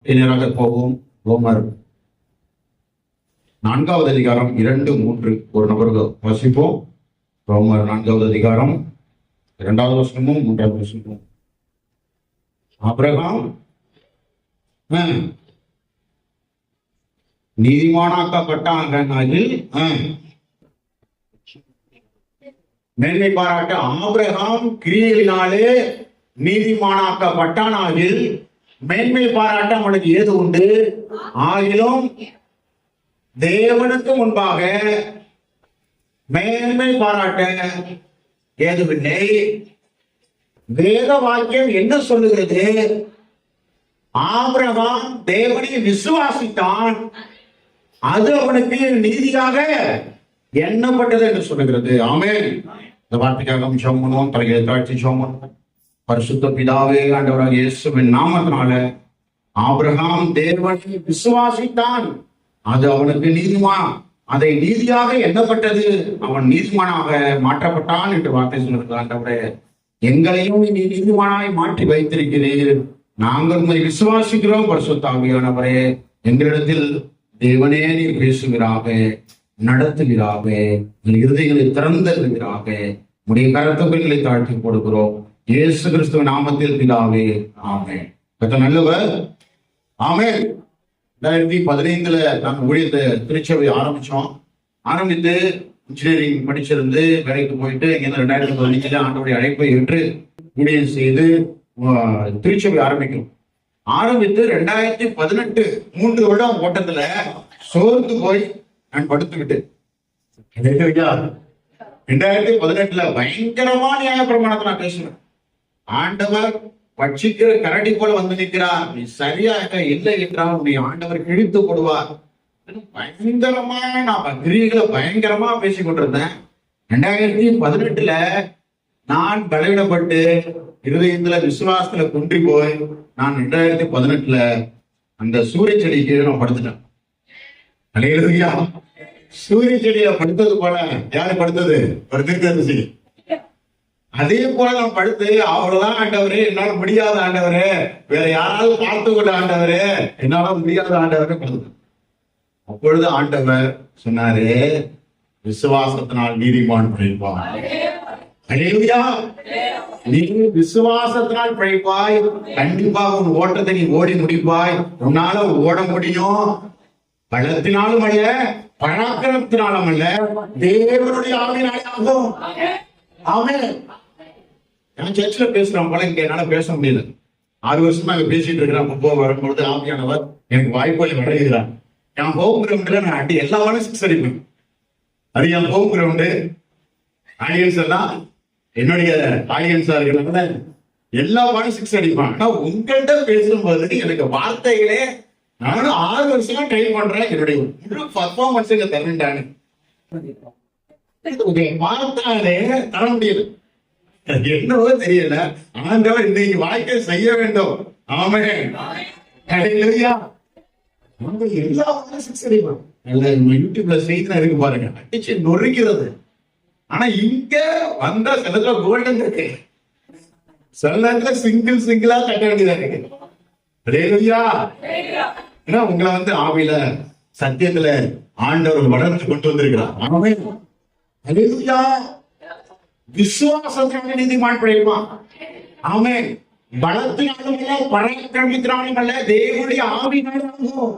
நேராக போவோம். ரோமர் 4வது அதிகாரம் 2, 3 ஒரு நபருக்கு வாசிப்போம். ரோமர் 4வது அதிகாரம் 2வது வசனமும் 3வது வசனமும். ஆபிரகாம் நீதிமானாக்கப்பட்டாங்கில் மேன்மை பாராட்ட ஆபிரகாம் கிரியைகளினாலே நீதிமானாக்கப்பட்டானாகில் மேன்மை பாராட்ட அவனுக்கு ஏது உண்டு? ஆகிலும் தேவனுக்கு முன்பாக மேன்மை பாராட்ட ஏதுவில்லை. வேத வாக்கியம் என்ன சொல்லுகிறது? ஆபிரகாம் தேவனை விசுவாசித்தான், அது அவனுக்கு நீதியாக எண்ணப்பட்டது என்று சொல்லுகிறது. ஆமென். இந்த வார்த்தைக்காக ஜெபம் பண்ணுவோம். தலைகளை தாழ்த்தி ஜெபம் பண்ணுவோம். பரிசுத்த பிதாவே, ஆண்டவராகிய இயேசுவின் நாமத்தினால ஆபிரகாம் தேவனை விசுவாசித்தான், அது அவனுக்கு அதை நீதியாக எண்ணப்பட்டது, அவன் நீதிமானாக மாற்றப்பட்டான் என்று வார்த்தை சொல்லுகிறது. ஆண்டவரே, எங்களையும் நீ நீதிமானாய் மாற்றி வைத்திருக்கிறீர். நாங்கள் உங்களை விசுவாசிக்கிறோம். பரிசுத்த ஆவியானவரே, எங்களிடத்தில் தேவனே நீர் பேசுகிறாக, நடத்துகிறாக, இருதயங்களை திறந்துகிறாக. உடைய கருத்துக்களை தாழ்த்தி கொடுக்கிறோம். இயேசு கிறிஸ்துவ நாமத்தில் பிதாவே, ஆமென். நல்லவர். ஆமென். 2015 நாங்கள் ஊழியத்தை திருச்சபை ஆரம்பித்து இன்ஜினியரிங் படிச்சிருந்து வேலைக்கு போயிட்டு இங்க 2015 ஆண்டோடைய அழைப்பை ஏற்று ஊழியம் செய்து திருச்சபை ஆரம்பித்து 2018 3 வருடம் ஓட்டத்துல சோர்ந்து போய் நான் படுத்துக்கிட்டு 2018 பயங்கரமா நியாயப்பிரமாணத்தை நான் பேசுவேன். ஆண்டவர் பட்சிக்கிற கரடி போல வந்து நிற்கிறார், நீ சரியாக இல்லை என்றால் உன்னை ஆண்டவர் கிழித்து போடுவார். பயங்கரமா நான் கிரியைகளை பயங்கரமா பேசிக் கொண்டிருந்தேன். 2018 நான் பலவீனப்பட்டு இருதயத்துல விசுவாசத்துல குன்றி போய் நான் 2018 அந்த சூரிய செடிக்கு நான் படுத்துட்டேன். அல்லேலூயா. சூரிய செடியில படுத்தது போல யாரு படுத்தது? படுத்திருக்கிறது. அதே போல நான் படுத்து, அவ்வளவுதான் ஆண்டவரே, என்னால முடியாத ஆண்டவரே, வேற யாராவது பார்த்து கொள்ள ஆண்டவரே, என்னால முடியாத ஆண்டவரே படுத்து. அப்பொழுது ஆண்டவர் சொன்னாரு, விசுவாசத்தினால் நீதிமான் பிழைப்பான். அல்லேலூயா. நீ விசுவாசத்தினால் பிழைப்பாய். கண்டிப்பாக உன் ஓட்டத்தை நீ ஓடி முடிப்பாய். உன்னால ஓட முடியும். பலத்தினாலும் அல்ல, பராக்கிரமத்தினாலும் அல்ல, தேவனுடைய ஆவியினாலே ஆகும். ஆமென். நான் சர்ச்சில் பேசுறேன் போல இங்க என்னால பேச முடியல. 6 வருஷமா அங்க பேசிட்டு இருக்கிறேன். வரும்பொழுது ஆவியானவர் எனக்கு வாய்ப்புகளை வழங்குகிறார். நான் ஹோம் கிரவுண்ட்ல நான் அடி எல்லா வாரம் 6 அடிப்பேன். அது என் ஹோம் கிரவுண்டு. ஆடியன்ஸ் எல்லாம் என்னுடைய ஆடியன்ஸா இருக்கிறாங்க. எல்லா வாரம் 6 அடிப்பான். ஆனா உங்கள்கிட்ட பேசும்போது எனக்கு வார்த்தைகளே நானும் 6 வருஷமா ட்ரை பண்றேன். என்னுடைய முழு பர்ஃபார்மன்ஸ் இங்க தரேன்டானு வார்த்தாலே தர முடியல. என்னவோ தெரியல. ஆண்டவர் இன்னைக்கு வாழ்க்கை செய்ய வேண்டும். ஆமென். ஹல்லேலூயா. எல்லா வாரம் 6 அடிப்பான். யூடியூப்ல செய்தி இருக்கு பாருங்க, அடிச்சு நொறுக்கிறது. ஆனா இங்க வந்த சில கோல்டன் இருக்கு, சில சிங்கிளா கட்ட வேண்டியதா இருக்கு. ஹல்லேலூயா. ஏன்னா உங்களை ஆவியில சத்தியத்துல ஆண்டவர் வளர்த்து கொண்டு வந்திருக்கிறார். ஆமென். ஹல்லேலூயா. விசுவாசத்தினால நீதிமான் பிழைப்பான். ஆமென். பலத்தினாலும் இல்ல, பராக்கிரமத்தினாலும் அல்ல, தேவனுடைய ஆவியினாலும்.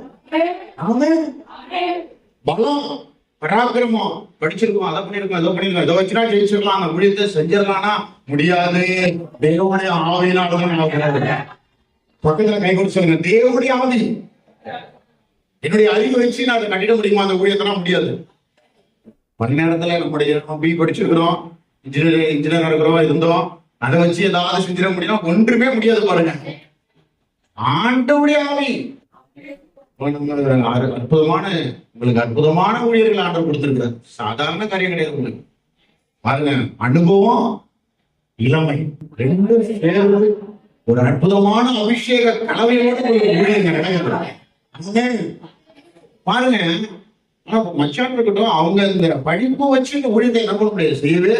ஆமென். பலம், பராக்கிரமம் படிச்சிருக்கோம், அதை பண்ணிருக்கோம், ஏதோ பண்ணிருக்கோம், ஏதோ வச்சுனா ஜெயிச்சிடலாம், ஊழியத்தை செஞ்சிடலாம்னா முடியாது. தேவனுடைய ஆவியினாலும். பக்கத்துல கை கொடுத்து சொல்லுங்க, தேவனுடைய ஆவி. என்னுடைய அறிவு வச்சு நான் அதை கட்டிட முடியுமா? அந்த ஊழியத்தெல்லாம் முடியாது. பல நேரத்துல நம்முடைய பி படிச்சிருக்கிறோம், இன்ஜினியர் இருக்கிறோம், இருந்தோம், அதை வச்சு ஏதாவது செஞ்சிட முடியும்? ஒன்றுமே முடியாது. பாருங்க, ஆண்டவருடைய ஆவி. உங்களுக்கு அற்புதமான ஊழியர்கள் ஆண்டவர் கொடுத்திருக்கிறார். சாதாரண காரியம் கிடையாது. உங்களுக்கு பாருங்க, அனுபவம், இளமை ரெண்டு சேர்ந்து ஒரு அற்புதமான அபிஷேக கலவையோடு பாருங்க. மச்சான் இருக்கட்டும், அவங்க இந்த படிப்பு வச்சு இந்த ஊழியத்தை என்ன பண்ண முடியாது, செய்யவே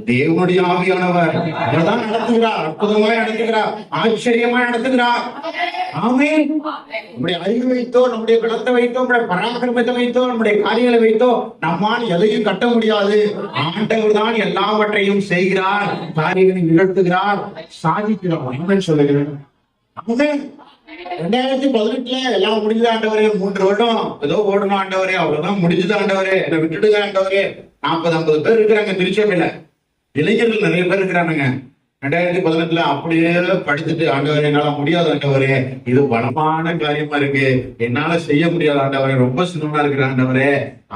தேவனுடைய ஆவியானவர் அவர்தான் நடத்துகிறார், அற்புதமாய் நடத்துகிறார், ஆச்சரியமாய் நடத்துகிறார். ஆமென். நம்முடைய அறிவு வைத்தோ, நம்முடைய பலத்தை வைத்தோ, நம்முடைய பராக்கிரமத்தை வைத்தோ, நம்முடைய காரியங்களை வைத்தோ நம்மால் எதையும் கட்ட முடியாது. ஆண்டவர் தான் எல்லாவற்றையும் செய்கிறார், காரியங்களை நிகழ்த்துகிறார், சாதிக்கிறார். ஆமென் சொல்லுகிறேன். ஆமென். 2018 எல்லாம் முடிஞ்சது ஆண்டவரே, 3 வருடம் ஏதோ ஓடணும் ஆண்டவரே, அவ்வளவுதான் முடிஞ்சது ஆண்டவரே, என்னை விட்டுடுங்க ஆண்டவரே. 40-50 பேர் இருக்கிறாங்க திருச்சபையில, இளைஞர்கள் நிறைய பேர் இருக்கிறானுங்க. 2018 அப்படியே படிச்சுட்டு, ஆண்டவரே என்னால முடியாது ஆண்டவரே, இது பலமான காரியமா இருக்கு, என்னால செய்ய முடியாது ஆண்டவரே, ரொம்ப சின்னமா இருக்கிற ஆண்டவரே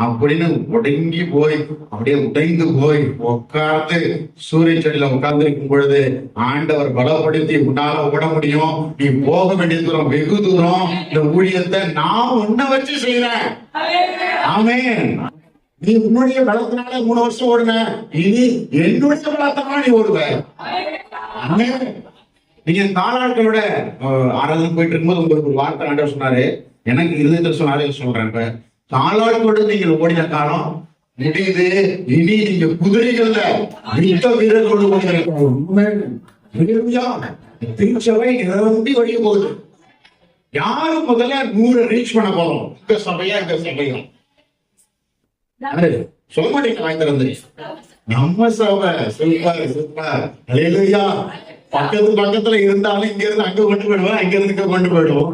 அப்படின்னு உடங்கி போய், அப்படியே உடைந்து போய் உட்கார்ந்து சூரிய செடியில உட்கார்ந்து இருக்கும் பொழுது ஆண்டவர் பலப்படுத்தி, உன்னால ஓட முடியும், நீ போக வேண்டிய தூரம் வெகு தூரம், இந்த ஊழியத்தை நான் உன்னை வச்சு செய்யறேன். ஆமென். நீ உன்னுடைய பலத்தினால 3 வருஷம் ஓடுன, இனி என்னுடைய பலத்தினால நீ ஓடுவ. நீங்க தாளாட்களோட ஆராதனை போயிட்டு இருக்கும்போது உங்களுக்கு ஒரு வார்த்தை ஆண்டவர் சொன்னாரு, எனக்கு இருதயத்தில் சொன்னாரே சொல்றேன். இப்ப தாளாட்களோடு நீங்கள் ஓடின காலம் முடியுது, இனி நீங்க குதிரைகள்ல யுத்த வீரர்களோடு ஓடுறீங்க. திருச்சபை நிரம்பி வழிய போகுது. யாரு முதல்ல 100 ரீச் பண்ண போறோம்? இந்த சபையா, இந்த சபையும் சொல்ல மாட்டீங்க. வாங்கி வந்து நம்ம சபை சூப்பர் சூப்பர், ஹல்லேலூயா. பக்கத்துல இருந்தாலும் இங்க இருந்து அங்க கொண்டு போயிடுவோம், அங்க இருந்து இங்க கொண்டு போயிடுவோம்.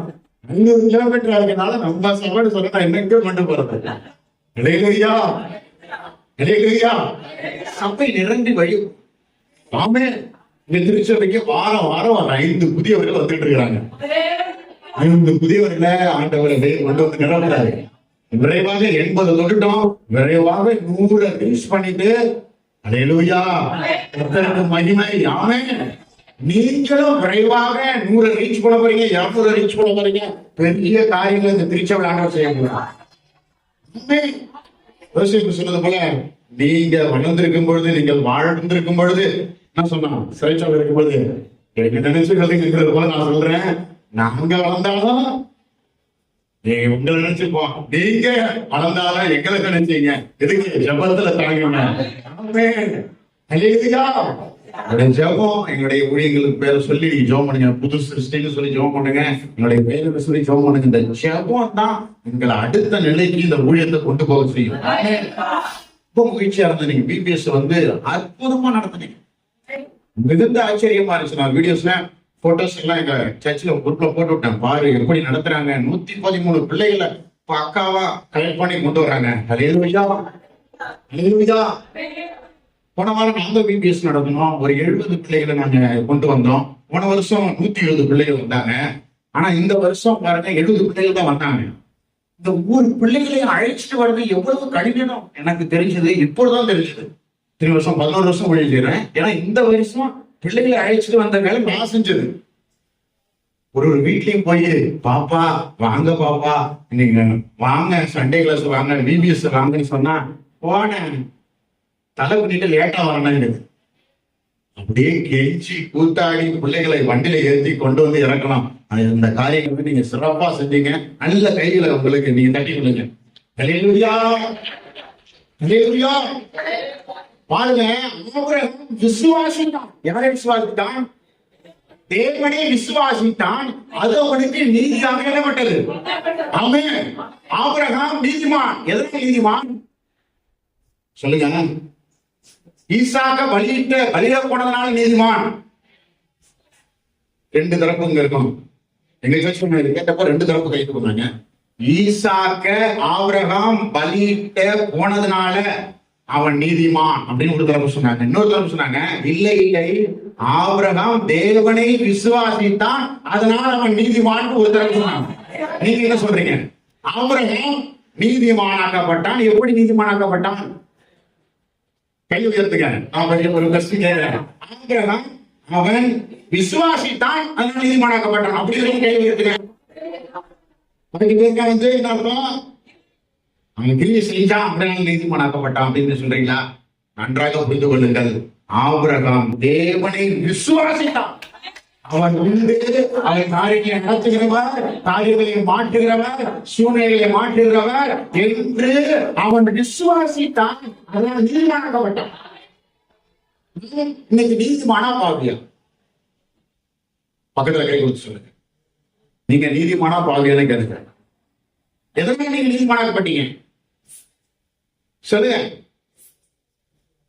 500 கிலோமீட்டர் இருக்கனால நம்ம சபைன்னு சொல்ல எங்க கொண்டு போறது? ஹல்லேலூயா, ஹல்லேலூயா. சபை நிரம்பி வழியும். ஆமென். இந்த திருச்சபைக்கு வாரம் வாரம் 5 புதியவர்கள் வந்துட்டு இருக்கிறாங்க. 5 புதியவர்களை ஆண்டவரை கொண்டு வந்து நிரப்புறாரு. விரைவாக 80 தொட்டுட்டோம், விரைவாக 100 ரீச் பண்ணிட்டு, ஹல்லேலூயா, கர்த்தருக்கு மகிமை. ஆமென். நீங்களும் விரைவாக 100 ரீச் பண்ண போறீங்க, 200 ரீச் பண்ண போறீங்க. பெரிய காரியங்கள் இந்த திருச்சபை ஆண்டவர் செய்ய போறார். சொன்னது போல நீங்க வளர்ந்திருக்கும் பொழுது, நீங்கள் வாழ்ந்திருக்கும் பொழுது, என்ன சொன்னா சிறைச்சாலை இருக்கும் பொழுது எனக்கு நினைச்சுக்கிறது இருக்கிறது போல நான் சொல்றேன், நாங்க வளர்ந்தாலும் நீங்க உங்களை நினைச்சுப்போம், நீங்க வளர்ந்தாலும் எங்களை நினைச்சீங்க. எதுக்கு? ஜபத்துல தாங்குங்க. ஜபம் எங்களுடைய ஊழியர்களுக்கு பேரை சொல்லி நீங்க ஜெபம் பண்ணுங்க. புது சிருஷ்டின்னு சொல்லி ஜெபம் பண்ணுங்க. எங்களுடைய பேரை சொல்லி ஜெபம் பண்ணுங்க. இந்த ஜபம் தான் எங்களை அடுத்த நிலைக்கு இந்த ஊழியத்தை கொண்டு போக செய்யும். ரொம்ப மகிழ்ச்சியா இருந்த நீங்க பிபிஎஸ் வந்து அற்புதமா நடத்துனீங்க. மிகுந்த ஆச்சரியமா இருந்துச்சு. நான் வீடியோஸ்ல போட்டோஸ் எல்லாம் எங்க சர்ச்சில் குரூப்ல போட்டு விட்டேன். பாரு எப்படி நடத்துறாங்க. 113 பிள்ளைகளை பக்காவா கலெக்ட் பண்ணி கொண்டு வர்றாங்க. ஹல்லேலூயா, ஹல்லேலூயா. போன வாரம் நாங்க பிபிஎஸ் நடத்தணும். ஒரு 70 பிள்ளைகளை நாங்க கொண்டு வந்தோம். போன வருஷம் 170 பிள்ளைகள் வந்தாங்க. ஆனா இந்த வருஷம் பாருங்க 70 பிள்ளைகள் தான் வந்தாங்க. இந்த ஒவ்வொரு பிள்ளைகளையும் அழைச்சிட்டு வர்றது எவ்வளவு கடினம் எனக்கு தெரிஞ்சது, இப்பொழுதுதான் தெரிஞ்சது. 3 வருஷம் 11 வருஷம் ஊழியம் செய்யறேன். ஏன்னா இந்த வருஷம் பிள்ளைகளை அழைச்சிட்டு வந்த வேலை நான் செஞ்சது. ஒரு வீட்லயும் போய் பாப்பா வாங்க, பாப்பா நீங்க வாங்க, சண்டே கிளாஸ் வாங்க, பிபிஎஸ் வாங்கன்னு சொன்னா போனேன். தலை பண்ணிட்டு லேட்டா வரணும். அப்படியே கெஞ்சி கூத்தாடி பிள்ளைகளை வண்டியில ஏற்றி கொண்டு வந்து இறக்கலாம். இந்த காரியங்கள் வந்து நீங்க சிறப்பா செஞ்சீங்க. நல்ல கைகளை உங்களுக்கு நீங்க தட்டி கொடுங்க. ஹல்லேலூயா, ஹல்லேலூயா. பாருங்க, விசுவாசித்தான். யாரை விசுவாசித்தான்? தேவனே விசுவாசித்தான், அது அவனுக்கு நீதியாக எண்ணப்பட்டது. ஆமென். ஆபிரகாம் நீதிமான். எதற்கு நீதிமான் சொல்லுங்க? ஈசாக்க பலியிட போனதுனால நீதிமான். 2 தரப்பு இங்க இருக்கும். எங்க சர்ச் கேட்டப்போ 2 தரப்பு கைது பண்ணாங்க. ஈசாக்க ஆபிரகாம் பலியிட போனதுனால அவன் நீதிமான் அப்படின்னு ஒரு தரப்பு சொன்னாங்க. இன்னொரு தரப்பு சொன்னாங்க, இல்லை இல்லை, ஆபிரகாம் தேவனை விசுவாசித்தான், அதனால அவன் நீதிமான் ஒரு தரப்பு சொன்னாங்க. நீங்க என்ன சொல்றீங்க? ஆபிரகாம் நீதிமானாக்கப்பட்டான். எப்படி நீதிமானாக்கப்பட்டான்? கை உயர்த்துங்க. ஒரு கஷ்டம் கேட்கிறேன். ஆபிரகாம் அவன் விசுவாசித்தான், அதனால நீதிமானாக்கப்பட்டான். அப்படி கை உயர்த்துங்க. அதுக்கு பேருக்க வந்து என்ன அர்த்தம்? அவன் கிரியை செஞ்சான், அப்படினால நீதிமானாக்கப்பட்டான் அப்படின்னு சொல்றீங்களா? நன்றாக புரிந்து கொள்ளுங்கள். ஆபிரகாம் தேவனை விசுவாசித்தான். அவன் உண்டு, அவன் காரியங்களை நடத்துகிறவர், காரியங்களை மாற்றுகிறவர், சூழ்நிலைகளை மாற்றுகிறவர் என்று அவன் விசுவாசித்தான், அதனால் நீதிமானாக்கப்பட்டான். இன்னைக்கு நீதிமானா பாவியா? பக்கத்துல கை கொடுத்து சொல்லுங்க, நீங்க நீதிமானா பாவியான்னு கேளுங்க. எதனால நீங்க நீதிமானாக்கப்பட்டீங்க சொல்லுங்க?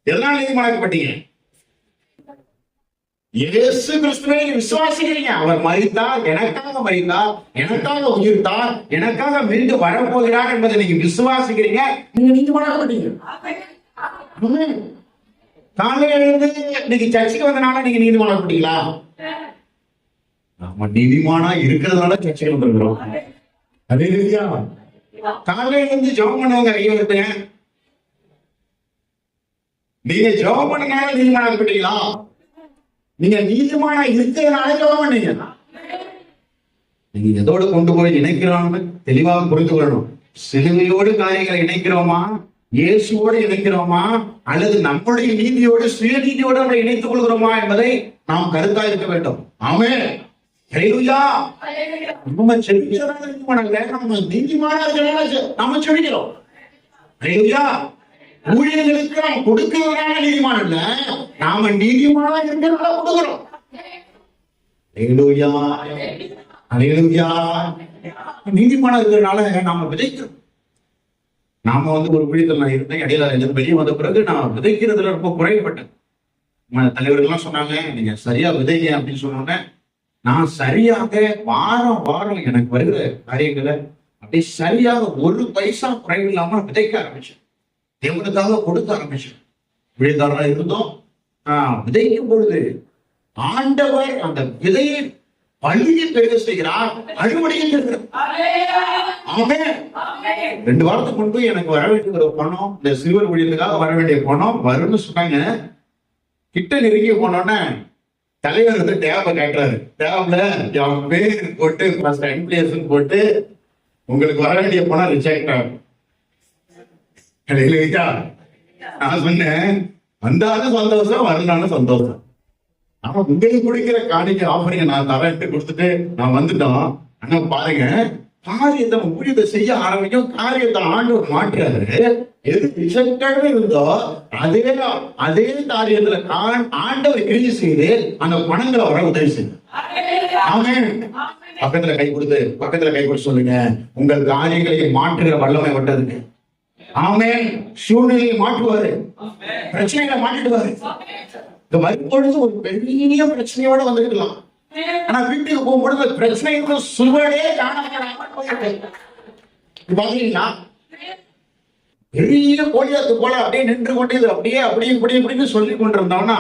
எதனால நீதிமானாக்கப்பட்டீங்க? இயேசு கிறிஸ்துவை விசுவாசிக்கிறீங்க. அவர் மரித்தார், எனக்காக மரித்தார், எனக்காக உயிர்த்தார், எனக்காக மீண்டு வரப்போகிறார் என்பதை நீங்க விசுவாசிக்கிறீங்க. நீங்க நீதிமானாக்கப்பட்டீங்க. காலையில இருந்து இன்னைக்கு சர்ச்சுக்கு வந்தனால நீங்க நீதிமானாக்கப்பட்டீங்களா? நம்ம நீதிமானா இருக்கிறதுனால சர்ச்சைக்கு வந்துருக்கிறோம். அதே ரீதியா காலையில இருந்து ஜெபம் பண்ணுவாங்க. ஐயோ இருக்குங்க, நீங்க ஜெபம் பண்ணனால நீதிமானாக்கப்பட்டீங்களா? நீங்க நீதிமானா இருக்கிறதுனால ஜெபம் பண்ணீங்க. நீங்க எதோடு கொண்டு போய் இணைக்கிறோம்னு தெளிவாக புரிந்து கொள்ளணும். சிலுவையோடு காரியங்களை இணைக்கிறோமா, இயேசுவோடு இணைக்கிறோமா, அல்லது நம்முடைய நீதியோடு சுயநீதியோடு நம்ம இணைத்துக் கொள்கிறோமா என்பதை நாம் கருத்தா இருக்க வேண்டும். ஆமென். ஹல்லேலூயா. நம்ம செபிக்கிறதால நீதிமானாகல, நம்ம நீதிமானா இருக்கிறதால நம்ம செபிக்கிறோம். ஹல்லேலூயா. ஊழியர்களுக்கு நாம் கொடுக்கிறதுனால நீதிமான் இல்ல, நாம நீதிமானா இருக்கிறதால கொடுக்கிறோம். ஹல்லேலூயா. ஹல்லேலூயா. நீதிமானா இருக்கிறதுனால நாம விதைக்கிறோம். நாம ஒரு ஊழியத்தில் நான் இருந்தேன், இடையில வெளியே வந்த பிறகு நான் விதைக்கிறதுல ரொம்ப குறைபட்டேன். தலைவர்கள்லாம் சொன்னாங்க, நீங்க சரியா விதைங்க அப்படின்னு சொன்னாங்க. நான் சரியாக வாரம் வாரம் எனக்கு வருகிற காரியங்களை அப்படியே சரியாக ஒரு பைசா குறைவில்லாம விதைக்க ஆரம்பிச்சேன். தேவனுக்காக கொடுக்க ஆரம்பிச்சேன். விழுதாரா இருந்தோம். விதைக்கும் பொழுது ஆண்டவர் அந்த விதையை பள்ளியை பெருக செய்கிறார், அறுவடையை இருக்கிறார். 2 வாரத்துக்கு முன்பு எனக்கு வர வேண்டிய ஒரு பணம், இந்த சிறுவர் ஊழியத்துக்காக வர வேண்டிய பணம் வரும்னு சொன்னாங்க. கிட்ட நெருங்கி போனோன்னே தலைவர் டேபை காட்டுறாரு. டேப்ல அவன் பேர் போட்டு போட்டு உங்களுக்கு வர வேண்டிய பணம் ரிஜெக்ட் ஆகும். நான் சொன்னேன், வந்தாலும் சந்தோஷம், வரலான்னு சந்தோஷம். ஆனா உங்களுக்கு குடிக்கிற காணிக்க ஆஃபரிங்க நான் தரேன்ட்டு கொடுத்துட்டு நான் வந்துட்டோம். ஆனா பாருங்க, காரியத்தை ஊழியத்தை செய்ய ஆரம்பிக்கும், காரியத்தை ஆண்டவர் மாற்றுறாரு. எது ரிஜெக்டாகவே இருந்தோ அதே காரியத்துல ஆண்டவர் கிரியை செய்து அந்த பணங்களை வர உதவி செய்யும். பக்கத்துல கை கொடுத்து சொல்லுங்க, உங்கள் காரியங்களை மாற்றுகிற வல்லமை விட்டதுக்கு. ஆமென். சூழ்நிலையை மாற்றுவாரு, பிரச்சனைகளை மாற்றிடுவாரு. இந்த வரும்பொழுது ஒரு பெரிய பிரச்சனையோட வந்துருக்கலாம், ஆனா வீட்டுக்கு போகும்பொழுது பிரச்சனையோட சுவடே காணப்படாமல் பாத்தீங்கன்னா பெரிய கோழியாத்து போல அப்படியே நின்று கொண்டு இது அப்படியே இப்படின்னு சொல்லி கொண்டிருந்தோம்னா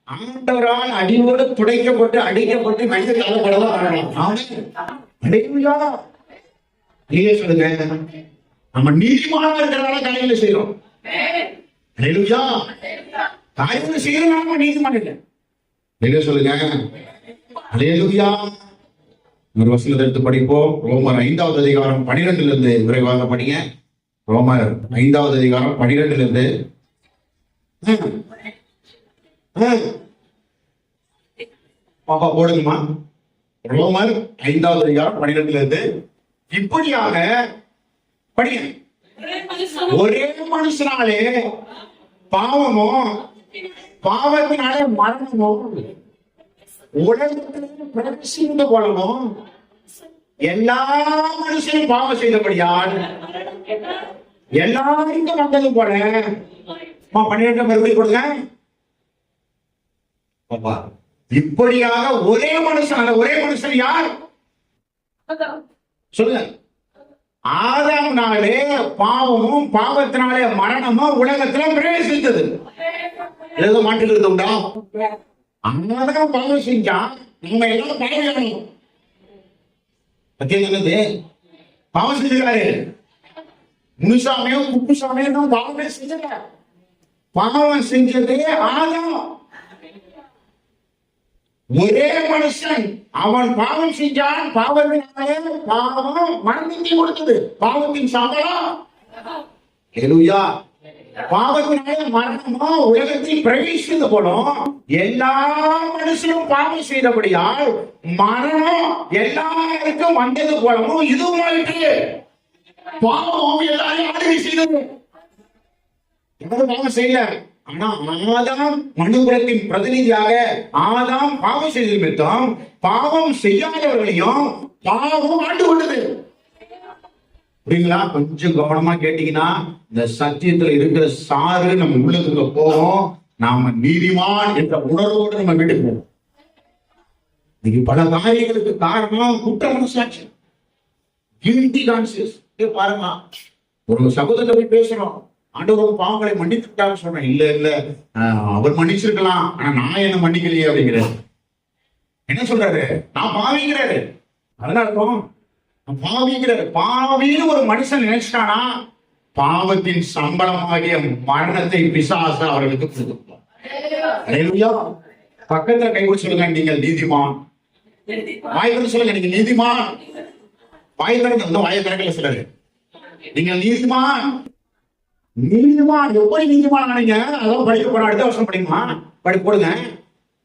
ஆண்டவரால் அடியோடு துடைக்கப்பட்டு அடிக்கப்பட்டு மனித காலப்படலாம். சொல்லுங்க, நம்ம நீதிமானா இருக்கிறதால காரியங்களை செய்யறோம். காரியங்களை செய்யறோம், நம்ம நீதிமான இல்லை. சொல்லுங்க. ஒரு வசனத்தை எடுத்து படிப்போம். ரோமர் 5வது அதிகாரம் 12 இருந்து விரைவாக படிங்க. ரோமர் 5வது அதிகாரம் 12 இருந்து. பாப்பா போடுங்கம்மா. ரோமர் 5வது அதிகாரம் 12 இருந்து. இப்படியாக படிங்க. ஒரே மனுஷனாலே பாவமோ பாவத்தினாலே மரணமோ உலகத்திலே பிரவேசித்த போலமோ எல்லா மனுஷனும் பாவம் செய்தபடியால் எல்லாருக்கும் வந்தது போல 12 மறுபடியும் கொடுங்க. இப்படியாக ஒரே மனுஷன் யார் சொல்லுங்க? ஆதாம் நாளே பாவமும் பாவத்தினாலே மரணமும் உலகத்துல பிரவேசித்தது. ஏதோ மாற்றில் உண்டா? அங்கதான் பாவம் செஞ்சா நம்ம எல்லாம் பாவம் பத்தியது பாவம் செஞ்சுக்கிறாரு. முனுசாமியும் குப்புசாமியும் பாவமே செஞ்சல. பாவம் செஞ்சதே ஆதாம். ஒரே மனுஷன் அவன் பாவம் செஞ்சான். பாவத்தினாலே பாவம் மரணத்தை கொடுத்தது. பாவத்தின் சம்பளம் பாவத்தினாலே மரணமோ உலகத்தில் பிரவேசித்து போனோம். எல்லா மனுஷனும் பாவம் செய்தபடியால் மரணம் எல்லாருக்கும் வந்தது போலவும் இதுவும் ஆயிற்று. பாவம் எல்லாரையும் ஆளுகை செய்தது. பாவம் செய்யல, ஆனா ஆதாம் மனுகுலத்தின் பிரதிநிதியாக ஆதாம் பாவம் செய்த நிமித்தம் பாவம் செய்யாதவர்களையும் பாவம் ஆண்டு கொண்டது. புரியுங்களா? கொஞ்சம் கவனமா கேட்டீங்கன்னா இந்த சத்தியத்துல இருக்கிற சாறு நம்ம உள்ளத்துக்கு போவோம். நாம நீதிமான் என்ற உணர்வோடு நம்ம வீட்டுக்கு போவோம். இன்னைக்கு பல காரியங்களுக்கு காரணம் குற்ற மனசாட்சி, கில்டி கான்சியஸ். பாருங்க, ஒரு சகோதரத்தை போய் பேசுறோம், ஆண்டவர் பாவங்களை மன்னித்துட்டான்னு சொல்றேன். இல்ல இல்ல அவர் மன்னிச்சிருக்கலாம், ஆனா நான் என்ன மன்னிக்கலையே அப்படிங்கிறாரு. என்ன சொல்றாரு? நான் பாவிங்கிறாரு. அதனால பாவிங்கிறாரு. பாவின்னு ஒரு மனுஷன் நினைச்சிட்டானா பாவத்தின் சம்பளமாகிய மரணத்தை பிசாசு அவர்களுக்கு கொடுப்பார். பக்கத்துல கைவிட்டு சொல்லுங்க, நீங்கள் நீதிமான். வாய்ப்பு சொல்லுங்க, நீங்க நீதிமான். வாய்ப்பு வாயத்திறக்கல சொல்லுங்க, நீங்கள் நீதிமான். நீதிமான் எப்படி நீதிமான் ஆனீங்க? அதான் படிக்க போற அடுத்த வருஷம் படிக்குமா? படி போடுங்க.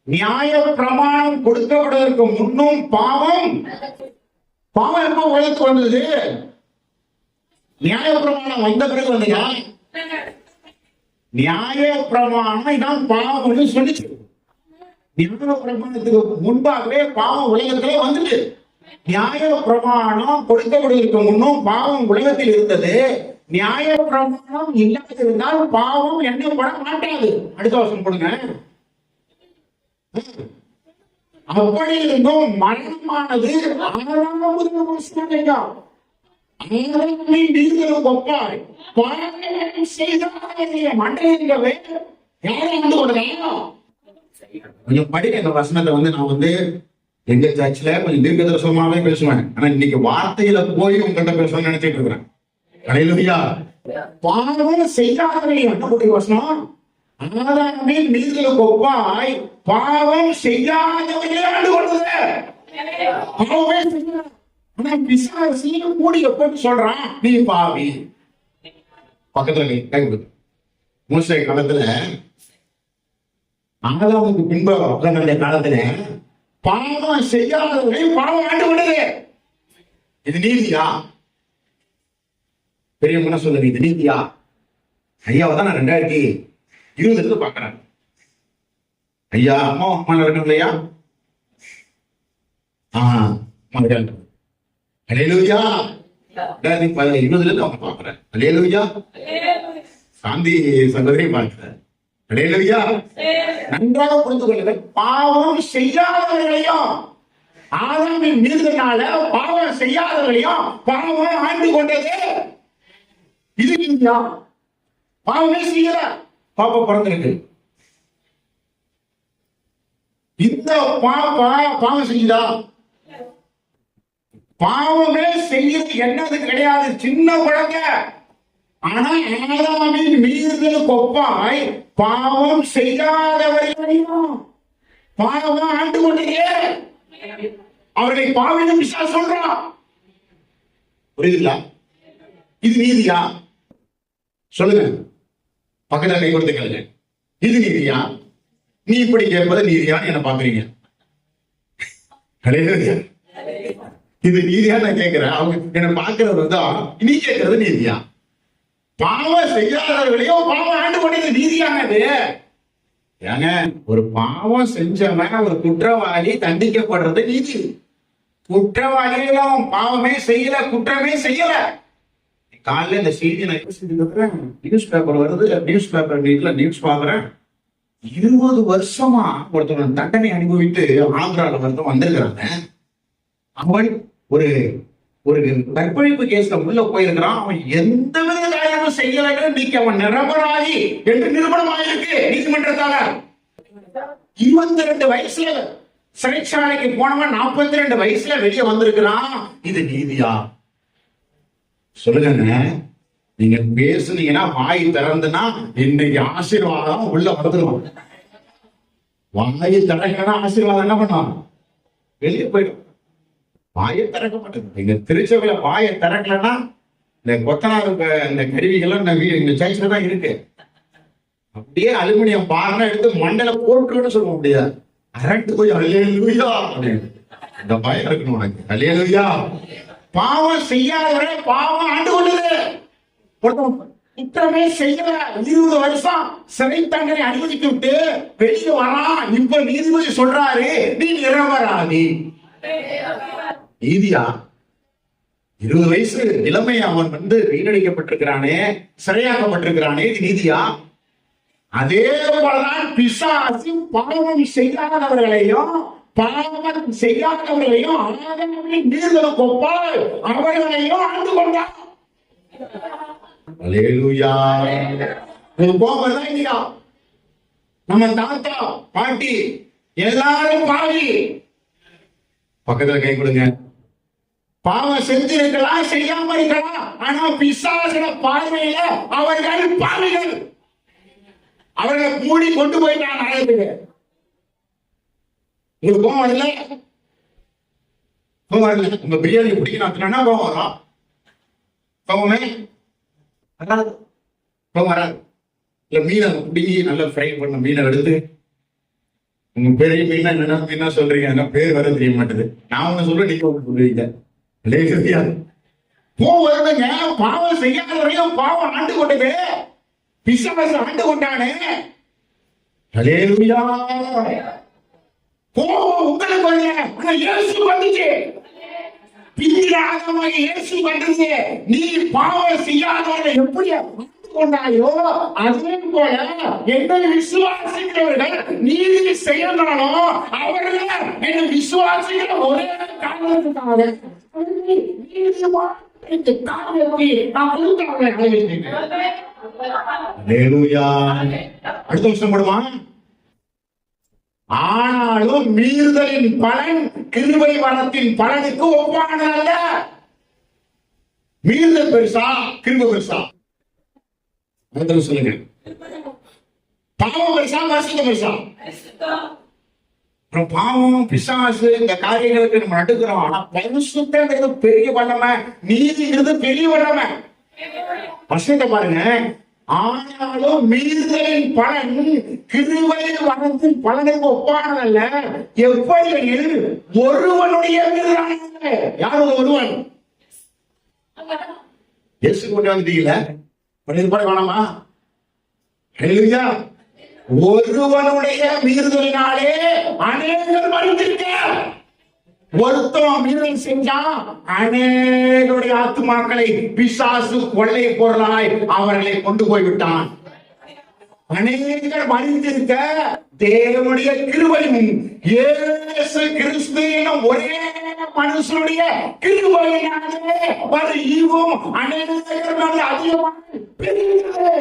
நியாய பிரமாணம் கொடுக்கப்படுவதற்கு முன்னும் பாவம் எப்ப உலகத்துக்கு வந்தது? நியாய பிரமாணம் வந்த பிறகு வந்ததா? நியாய பிரமாணம் இதான் பாவம்னு சொல்லிச்சு. நியாய பிரமாணத்துக்கு முன்பாகவே பாவம் உலகத்திலே வந்துட்டு. நியாய பிரமாணம் கொடுக்கப்படுவதற்கு முன்னும் பாவம் உலகத்தில் இருந்தது. நியாய பிரமாணம் இல்லாதிருந்தால் பாவம் எண்ணப்பட மாட்டாது. அடுத்த வருஷம் கொடுங்க. அப்படி இருந்தும் மரணமானது கொஞ்சம் படிக்க இந்த வசனத்தை நான் எங்க சர்ச்ல கொஞ்சம் தீர்க்க தரிசனமாவே பேசுவேன். ஆனா இன்னைக்கு வார்த்தையில போய் உங்ககிட்ட பேசணும்னு நினைச்சிட்டு இருக்கிறேன். அல்லேலூயா. பாவம் செய்யாதவரை என்ன வசனம்? ஆதாமின் மீறுதலுக்கு ஒப்பாய் பாவம் செய்யாதவர்களே ஆண்டு கொண்டது. பாவமே செய்யல. ஆனா பிசாசு கூடி எப்ப சொல்றான், நீ பாவி. பக்கத்துல கை கொடுத்து மூசை காலத்துல ஆதாமுக்கு பின்பு காலத்துல பாவம் செய்யாதவரை பாவம் ஆண்டு கொண்டது. இது நீதியா? பெரிய முன்ன சொல்லுங்க, இது நீதியா? ஐயாவை தான் நான் 2020 பாக்குறேன். ஐயா அம்மா இருக்கணும் இல்லையா? அல்லேலூயா. 2020 அவங்க பாக்குறேன். அல்லேலூயா. சாந்தி சகோதரி பார்க்கிறேன். அல்லேலூயா. நன்றாக புரிந்து கொள்ளுங்கள். பாவம் செய்யாதவர்களையும் ஆதாமின் மீறுதலால பாவம் செய்யாதவர்களையும் பாவம் ஆண்டு கொண்டது. இது நீதியா? பாவமே செய்யல, பாப்பா பிறந்திருக்கு. இந்த பாப்பா பாவம் செஞ்சா? பாவமே செய்யறது என்னது கிடையாது, சின்ன குழந்தை. ஆனா ஆதாமின் மீறுதலுக்கு ஒப்பாய் பாவம் செய்யாதவர்களையும் பாவம் ஆண்டு கொண்டே அவர்களை பாவின்னு பிசாசு சொல்றான். புரியுதுங்களா? இது நீதியா? சொல்லுங்க, பக்கத்துல கை கொடுத்து கேளுங்க. இது நீதியா? நீ இப்படி கேட்பது நீதியான்னு என்ன பாக்குறீங்க? இது நீதியா நான் கேட்கிறேன். அவங்க என்ன பாக்குறது தான் நீ கேட்கறது நீதியா? பாவம் செய்யாதவர்களையும் பாவம் ஆண்டு கொண்டது நீதியானது. ஏங்க, ஒரு பாவம் செஞ்சவன் ஒரு குற்றவாளி தண்டிக்கப்படுறது நீதி. குற்றவாளிகளும் பாவமே செய்யல, குற்றமே செய்யல. காலையில இந்த செய்தி நியூஸ் பேப்பர் வருது. நியூஸ் பேப்பர் வீட்டுல நியூஸ் பாக்குறேன். 20 வருஷமா ஒருத்தவங்க தண்டனை அனுபவித்து ஆந்திரால வந்திருக்கிறாங்க. அவன் ஒரு ஒரு கற்பழிப்பு கேஸ்ல உள்ள போயிருக்கிறான். அவன் எந்த வித காரியமும் செய்யலன்னு இன்னைக்கு அவன் நிரபராதி என்று நிரூபணமாயிருக்கு நீதிமன்றத்தால. 22 வயசுல சிறைச்சாலைக்கு போனவன் 42 வயசுல வெளியே வந்திருக்கிறான். இது நீதியா? சொல்லுங்க. நீங்க பேசுனீங்கன்னா வாய் திறந்துனா இன்னைக்கு ஆசீர்வாதம் உள்ள வந்துடும். வாயை திறக்கலன்னா ஆசீர்வாதம் என்ன பண்ணும்? வெளியே போயிடும். வாயை திறக்க மாட்டேங்குது. எங்க திருச்சபையில வாயை திறக்கலன்னா இந்த கொத்தனார் இந்த கருவிகள்லாம் இந்த சைஸ்ல தான் இருக்கு. அப்படியே அலுமினியம் பாருன்னா எடுத்து மண்டல போட்டுன்னு சொல்ல முடியாது. அரட்டு போய் அல்லேலூயா அப்படின்னு இந்த பயம் இருக்கணும் உனக்கு. அல்லேலூயா. பாவம் செய்யாதவரை பாவம் ஆண்டு கொண்டது. குற்றமே செய்யல, 20 வருஷம் சிறை தண்டனை அனுமதித்து விட்டு வெளியே வரான். இப்ப நீதிபதி சொல்றாரு, நீ நிரபராதி. நீதியா? 20 வயசு இளமை அவன் வீணடிக்கப்பட்டிருக்கிறானே, சிறையாக்கப்பட்டிருக்கிறானே, இது நீதியா? அதே போலதான் பிசாசு பாவம் செய்யாதவர்களையும் பாவம் செய்யாதவர்களையும் ஆதாமின் மீறுதலுக்கு ஒப்பால் அவர்களையும் ஆண்டு கொண்டான். அல்லேலூயா. இல்லையா? நம்ம தாத்தா பாட்டி எல்லாரும் பாவி. பக்கத்துல கை கொடுங்க. பாவம் செஞ்சிருக்கலாம், செய்யாம இருக்கலாம், ஆனா பிசாசுட பார்வையில அவர்கள் பாவிகள். அவர்களை மூடி கொண்டு போயிட்டான் நரகத்துக்கு. உங்களுக்கு கோவம் வரல? கோவம் வரல? உங்க பிரியாணி பிடிக்கணும் கோவம் வரும். கோவமே வராது. கோவம் வராது. இல்ல மீனை பிடிக்கி நல்லா ஃப்ரை பண்ண மீனை எடுத்து, உங்க பெரிய மீனா என்ன மீனா சொல்றீங்க, என்ன பேர் வர தெரிய மாட்டேது. நான் ஒண்ணு சொல்றேன், நீங்க ஒண்ணு சொல்றீங்க. கோவம் வருதுங்க. பாவம் செய்யாத வரையும் பாவம் ஆண்டு கொண்டது, பிசாசு ஆண்டு கொண்டானே. அல்லேலூயா. கோபம் உங்களுக்கு வரல, ஆனா இயேசு வந்துச்சு. பின்னாக இயேசு வந்தது. நீ பாவம் செய்யாதவரை எப்படி ஆண்டு கொண்டாயோ, அதே போல என்னை விசுவாசிக்கிறவர்கள் நீதி செய்யணும். அவர்கள் என்னை விசுவாசிக்கிற ஒரே காரணத்துக்காக அடுத்த வருஷம் போடுமா? ஆனாலும் மீறுதலின் பலன் கிருபை வரத்தின் பலனுக்கு ஒப்பானதல்ல. மீறுதல் பெருசா, கிருபை பெருசா? சொல்லுங்க. பாவம் பெருசா, பரிசுத்தம் பெருசா? பாவம் பிசாசு இந்த காரியங்களுக்கு நம்ம நடுக்கிறோம். ஆனா பரிசுத்தங்கிறது பெரிய வல்லமை, நீதிங்கிறது பெரிய வல்லமை. வசனத்தை பாருங்க. ஆனாலும் மீறுதலின் பலன் கிருபை வரத்தின் பலனுக்கு ஒப்பானதல்ல. எப்படி? ஒருவனுடைய மீறுதலானது. யார் ஒருவன்? இயேசு கொண்டு வந்துட்டீங்களா? வேணாமா? ஒருவனுடைய மீறுதலினாலே அநேகர் மரித்திருக்க. ஒருத்தன் மீறுதல் செஞ்சா அநேகருடைய ஆத்துமாக்களை பிசாசு கொள்ளை பொருளாய் அவர்களை கொண்டு போய்விட்டான். அநேகர் மரித்திருக்க தேவனுடைய கிருபையும் இயேசு கிறிஸ்து எனும் ஒரே மனுஷனுடைய கிருபையினாலே ஒரு ஈவும் அநேகர் அதிகமாக பெருகிறது.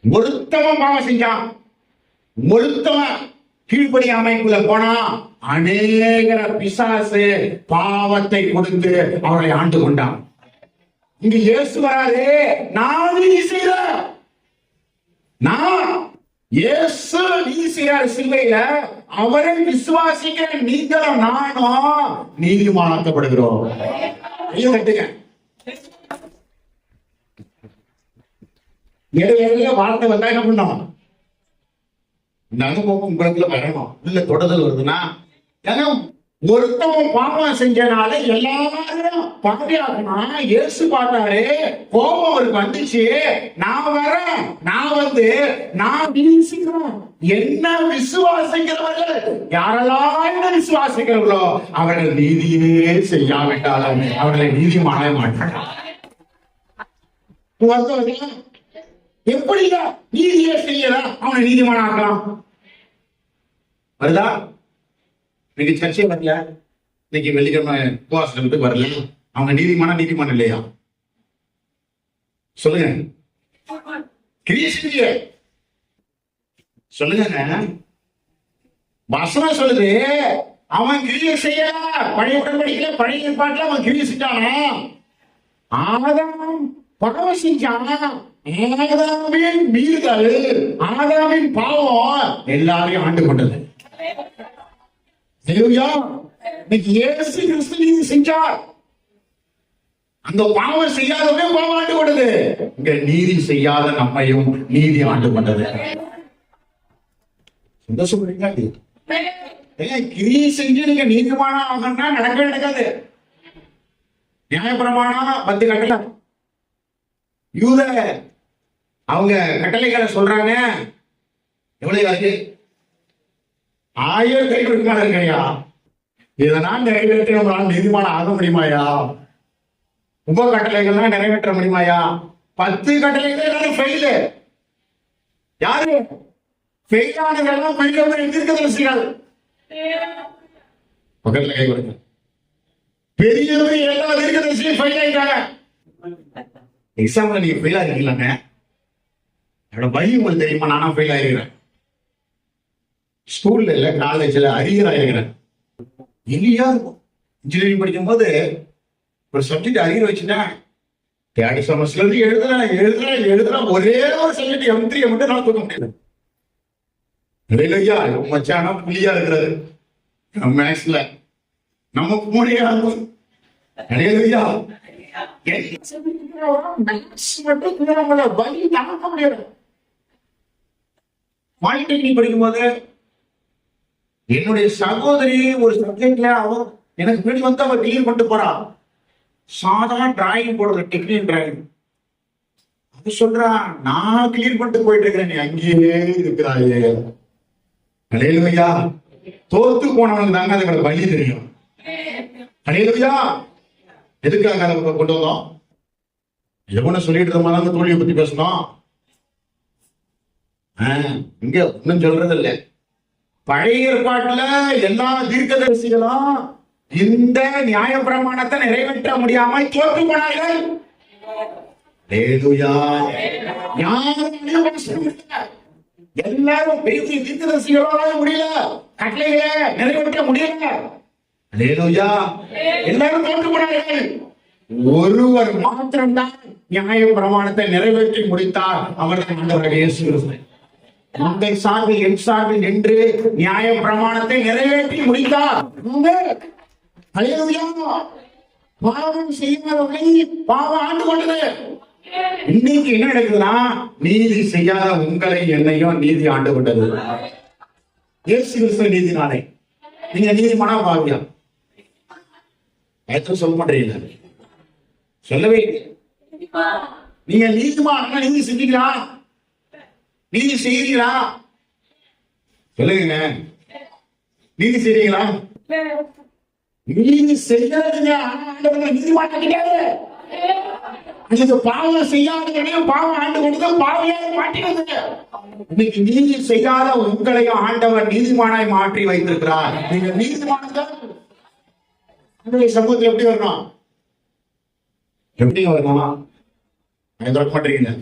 ஒருத்தவன் பாவம் செஞ்சான், ஒருத்தவன் கீழ்படி அமைப்புல போனா அநேகர பிசாசு பாவத்தை கொடுத்து அவரை ஆண்டு கொண்டான். இங்க இயேசு வராது, நான் நீதி செய்யறேன். நான் இயேசு நீதி செய்யற சிலுவையில அவரை விசுவாசிக்கிற நீங்களும் நானும் நீதிமானாக்கப்படுகிறோம். இடையில வார்த்தை வந்தா என்ன பண்ணோம்? இந்த அனுபவம் உங்களுக்குள்ள வரணும். இல்ல தொடர்தல் வருதுன்னா, ஒருத்தவன் பாவம் செஞ்சனால எல்லாரும் பாவியாகனா இயேசு பார்த்தாரு. கோபம் அவருக்கு வந்துச்சு. நான் வரேன், நான் வந்து நான் வீசுகிறேன். என்ன விசுவாசிக்கிறவர்கள், யாரெல்லாம் என்ன விசுவாசிக்கிறவர்களோ அவர்கள் நீதியே செய்யாவிட்டாலும் அவர்களை நீதிமான மாட்டார்கள். எப்படி நீதியே செய்யல அவனை நீதிமான ஆக்கலாம்? வருதா? இன்னைக்கு சர்ச்சை வரல, இன்னைக்கு வெள்ளிக்கிழமை உபவாசத்துக்கு வரல, அவங்க நீதிமானம் இல்லையா? சொல்லுங்க. கிறிஸ்திய சொல்லுங்க. வசனம் சொல்லுது அவன் கிரியை செய்யல. பழைய உடன்படிக்கையில பழைய ஏற்பாட்டுல அவன் கிரியை செஞ்சானா? ஆதாம் பாவம் செஞ்சானா? ஆதாமின் மீறுதல், ஆதாமின் பாவம் எல்லாரையும் ஆண்டு கொண்டது. இன்னைக்கு இயேசு கிறிஸ்து நீதி செஞ்சார். அந்த பாவம் செய்யாதவே பாவம் ஆண்டு கொண்டது. இங்க நீதி செய்யாத நம்மையும் நீதி ஆண்டு கொண்டது. கிரியை செஞ்சு நீங்க நீதிமான ஆகணும்னா நடக்கவே நடக்காது. நியாயப்பிரமாணம் 10 கட்டளை, யூத அவங்க கட்டளைகளை சொல்றாங்க. எவ்வளவு இருக்கு? 1000 கைகளுக்கு மேல இருக்கையா. இதனால் நிறைவேற்ற நம்மளால் நீதிமான் ஆக முடியுமாயா? உப கட்டளைகள்லாம் நிறைவேற்ற முடியுமாயா? 10 கட்டளைகளே எல்லாரும் ஃபெயிலு. யாரு ஃபெயிலானதெல்லாம் தீர்க்கதரிசிகள். பக்கத்துல கை கொடுங்க. பெரிய எல்லா தீர்க்கதரிசியும் ஃபெயில் ஆயிட்டாங்க. எக்ஸாம்ல நீங்க ஃபெயில் ஆகிருக்கீங்களாங்க. என்னோட வழி உங்களுக்கு தெரியுமா? நானா ஃபெயில் ஆயிருக்கிறேன். ஸ்கூல்ல இல்ல காலேஜ்ல அரியர் ஆயிருக்கிறேன். இல்லையா இருக்கும். இன்ஜினியரிங் படிக்கும் போது ஒரு சப்ஜெக்ட் அரியர் வச்சுட்டேன். தேர்ட் செமஸ்டர்ல எழுதுறேன் ஒரே ஒரு சப்ஜெக்ட் M3 மட்டும் நான் தூக்க முடியல. இல்லையா மச்சானா புள்ளியா இருக்கிறது மேக்ஸ்ல நம்ம மூணையா இருக்கும். இல்லையா பாலிடெக்னிக் படிக்கும் போது என்னுடைய சகோதரி ஒரு சப்ஜெக்ட்ல அவன் எனக்கு முன்னாடி வந்து அவன் கிளியர் பண்ணிட்டு போறான். சாதாரண டிராயிங் போடுற டெக்னிக் டிராயிங். அது சொல்றான், நான் கிளியர் பண்ணிட்டு போயிட்டு இருக்கிறேன், நீ அங்கேயே இருக்கிறாயே. அலையலுமையா தோத்து போனவனுக்கு தாங்க அதுக்கு வழி தெரியும். அலையலுமையா எதுக்காக அதை கொண்டு வந்தோம்? எவனை சொல்லிட்டு இருந்த மாதிரி தோல்வியை பத்தி பேசணும். இங்க ஒன்னும் சொல்றது இல்லை. பழைய ஏற்பாட்டுல எல்லா தீர்க்கதரிசிகளும் இந்த நியாய பிரமாணத்தை நிறைவேற்ற முடியாம தோற்று போனார்கள். எல்லாரும் பெரிய தீர்க்கதரிசிகளோட முடியல, கட்டளைகளை நிறைவேற்ற முடியல. எல்லாரும் தோற்று போனார்கள். ஒருவர் மாத்திரம்தான் நியாய பிரமாணத்தை நிறைவேற்றி முடித்தார். அவர் ஆண்டவராகிய இயேசு கிறிஸ்து. உங்கள் சார்பில் என் சார்பில் நின்று நியாய பிரமாணத்தை நிறைவேற்றி முடித்தார். பாவம் செய்யாதவர்களை பாவம் ஆண்டு கொண்டது. இன்னைக்கு என்ன நடக்குதுன்னா, நீதி செய்யாத உங்களை என்னையும் நீதி ஆண்டு கொண்டது. இயேசு கிறிஸ்து நீதினாலே நீங்க நீதிமானா பாவியா? சொல்ல மாட்டீங்க, சொல்லவே. நீங்க நீதிமான நீதி செஞ்சீங்களா? நீதி செய்றீங்களா? சொல்லுங்க, நீதி செய்றீங்களா? நீதி செய்யறதுங்க நீதிமான கிடையாது. பாவம் செய்யாதவனையும் பாவம் ஆண்டு கொண்டு பாவையாக மாற்றினது. இன்னைக்கு நீதி செய்யாத உங்களையும் ஆண்டவர் நீதிமானாய் மாற்றி வைத்திருக்கிறார். நீங்க நீதிமானதான் சமூகத்தில் எப்படி வரணும்? எப்படி வரணும்? மாட்டீங்க.